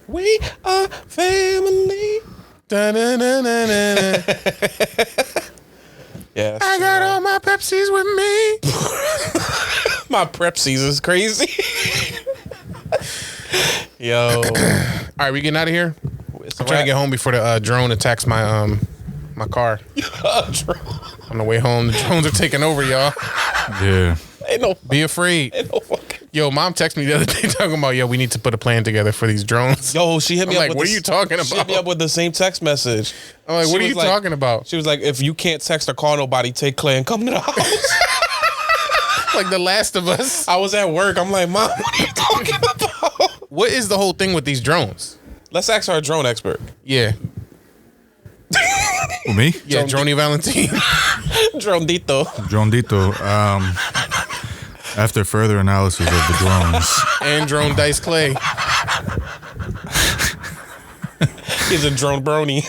We are family. Da-na-na-na-na. Yeah. I got all my Pepsis with me. My Prepsies is crazy. Yo. All right, we getting out of here? I'm trying to get home before the drone attacks my my car. On the way home, the drones are taking over, y'all. Yeah. Ain't no, Be afraid. ain't no fucking. Yo, mom texted me the other day talking about, yo, we need to put a plan together for these drones. Yo, she hit me I'm up like, with what the are you talking She hit me about? up with the same text message. I'm like, She what are was you like- talking about? She was like, if you can't text or call nobody, take Clay and come to the house. Like The Last of Us. I was at work. I'm like, Mom, what are you talking about? What is the whole thing with these drones? Let's ask our drone expert. Yeah. Who, me? Yeah, Droney Valentine. Drone Dito. Drondito. After further analysis of the drones, And Drone Dice Clay. He's a drone brony.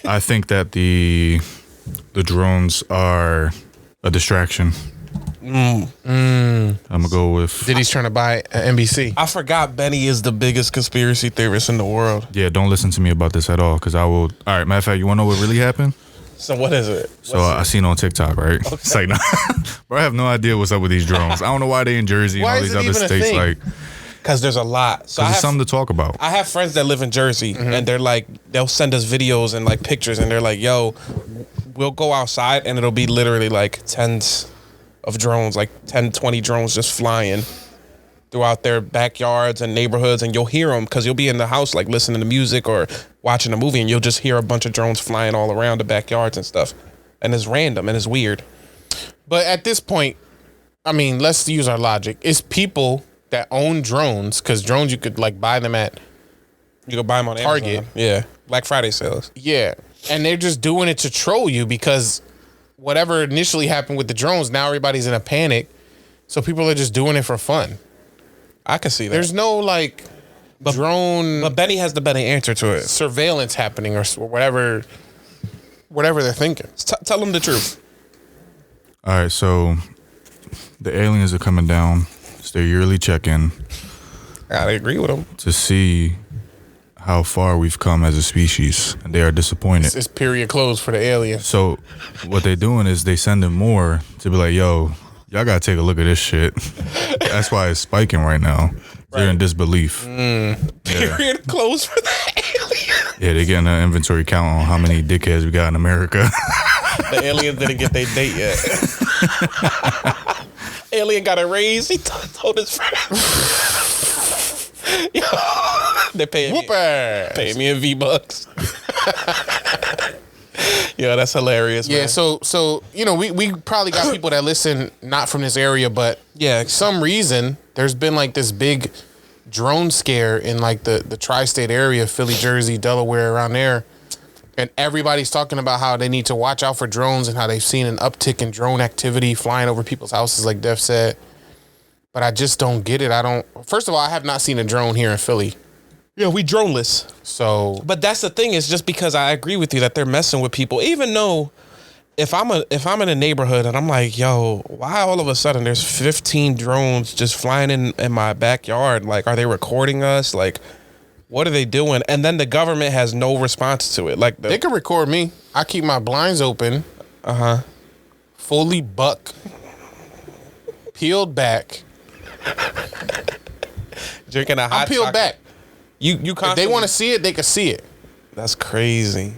I think that the drones are a distraction. I'm gonna go with Diddy's trying to buy NBC. I forgot Benny is the biggest conspiracy theorist in the world. yeah. Don't listen to me about this at all, because I will. All right. Matter of fact, you wanna know what really happened? So what is it? So I seen on TikTok, right? It's like, nah, bro, I have no idea what's up with these drones. I don't know why they in Jersey and Why all is these it other even a states. thing? Like, Because there's a lot. So because it's something to talk about. I have friends that live in Jersey, and they're like, they'll send us videos and like pictures, and they're like, yo, we'll go outside, and it'll be literally like tens of drones, like 10, 20 drones just flying throughout their backyards and neighborhoods, and you'll hear them because you'll be in the house like listening to music or watching a movie, and you'll just hear a bunch of drones flying all around the backyards and stuff. And it's random and it's weird. But at this point, I mean, let's use our logic. It's people that own drones, because drones you could like buy them at You can buy them on Target. Amazon. Yeah. Black Friday sales. Yeah. And they're just doing it to troll you because whatever initially happened with the drones, now everybody's in a panic. So people are just doing it for fun. I can see that. There's no like drone But Benny has the better answer to it. surveillance happening or whatever whatever they're thinking. Tell them the truth. All right, so the aliens are coming down. It's their yearly check-in I agree with them. to see how far we've come as a species, and they are disappointed. It's period closed for the aliens. So what they're doing is they sending more to be like, yo, y'all gotta take a look at this shit. That's why it's spiking right now. They're in disbelief. Period closed for the alien. Yeah, they're getting an inventory count on how many dickheads we got in America. The aliens didn't get their date yet. Alien got a raise. He told his friend. Yo, they're paying me in V-Bucks. Yo, that's hilarious, man. Yeah, so you know, we probably got people that listen not from this area, but Yeah. for some reason there's been like this big drone scare in like the tri-state area, Philly, Jersey, Delaware, around there. And everybody's talking about how they need to watch out for drones and how they've seen an uptick in drone activity flying over people's houses, like Def said. But I just don't get it. First of all, I have not seen a drone here in Philly. Yeah, we droneless. So, But that's the thing, is just because I agree with you that they're messing with people, even though if I'm in a neighborhood and I'm like, yo, why all of a sudden there's 15 drones just flying in my backyard? Like, are they recording us? Like, what are they doing? And then the government has no response to it. Like, they can record me. I keep my blinds open. Fully buck. Peeled back. drinking a hot I'm peeled chocolate. back. You If they constantly- want to see it, they can see it. That's crazy.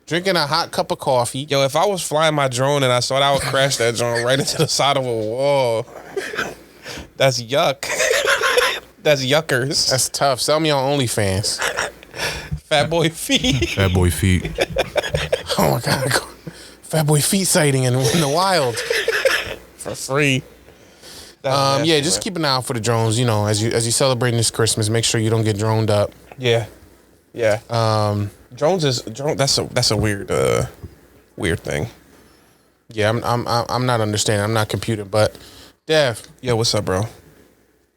Drinking a hot cup of coffee. Yo, if I was flying my drone and I saw that, I would crash that drone right into the side of a wall. That's yuck. That's yuckers. That's tough. Sell me on OnlyFans. Fat boy feet. Bad boy feet. Oh my God. Fat boy feet sighting in the wild. For free. Yeah, just keep an eye out for the drones. You know, as you celebrating this Christmas, make sure you don't get droned up. Yeah. Drones is that's a weird weird thing. Yeah, I'm not understanding. I'm not computing, but Dev, Yo, what's up, bro?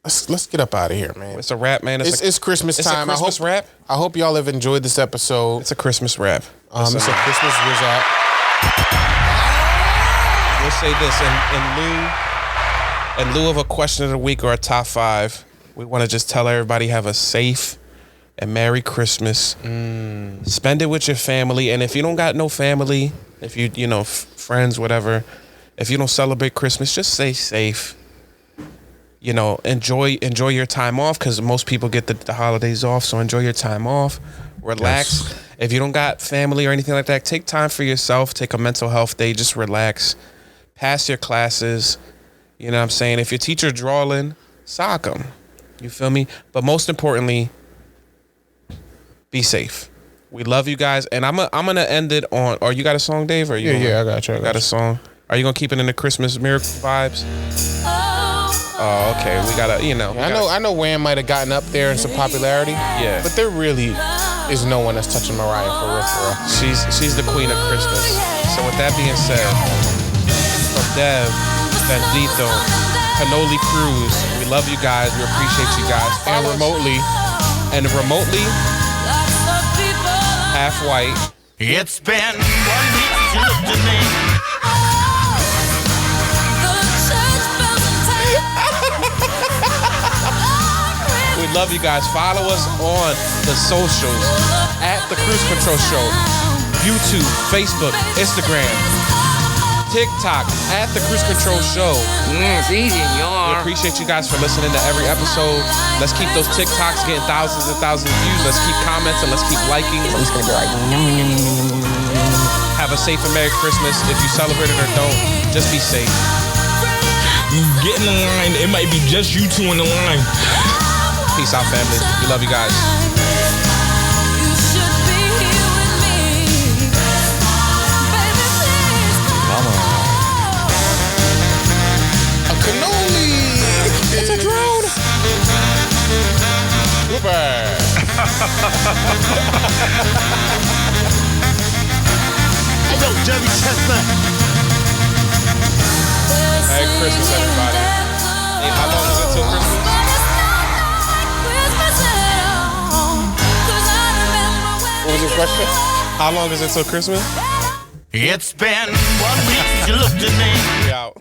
let's get up out of here, man. It's a rap, man. It's Christmas it's a time. Christmas rap. I hope y'all have enjoyed this episode. It's a Christmas rap. It's a Christmas wizard. We'll say this in lieu of a question of the week or a top 5. We want to just tell everybody have a safe and Merry Christmas. Spend it with your family, and if you don't got no family, if you know friends, whatever, if you don't celebrate Christmas, just stay safe. You know, enjoy your time off, because most people get the holidays off. So enjoy your time off, relax. Yes. If you don't got family or anything like that, take time for yourself. Take a mental health day. Just relax. Pass your classes. You know what I'm saying? If your teacher drawing, sock them. You feel me? But most importantly, be safe. We love you guys, and I'm gonna end it on. Or you got a song, Dave? Or you Yeah, I got you. I got a song. Are you gonna keep it in the Christmas miracle vibes? Oh, okay. We gotta, I know Wham might have gotten up there in some popularity. Yeah. But there really is no one that's touching Mariah for real. She's the queen of Christmas. So with that being said, from Dev, Bandito, Canoli Cruz, we love you guys. We appreciate you guys. And remotely, half white. It's been 1 week since you looked at me. We love you guys. Follow us on the socials at The Cruise Control Show. YouTube, Facebook, Instagram, TikTok at The Cruise Control Show. It's easy, We y'all. appreciate you guys for listening to every episode. Let's keep those TikToks getting thousands and thousands of views. Let's keep commenting. Let's keep liking. It's gonna be like, Have a safe and Merry Christmas. If you celebrate it or don't, just be safe. Get in the line. It might be just you two in the line. Peace out, family. We love you guys. a cannoli. It's a drone. Hey, yo, Jerry Chestnut. Merry Christmas, everybody. Hey, how long is it till Christmas? What was your question? How long is it till Christmas? It's been 1 week since you looked at me. We out.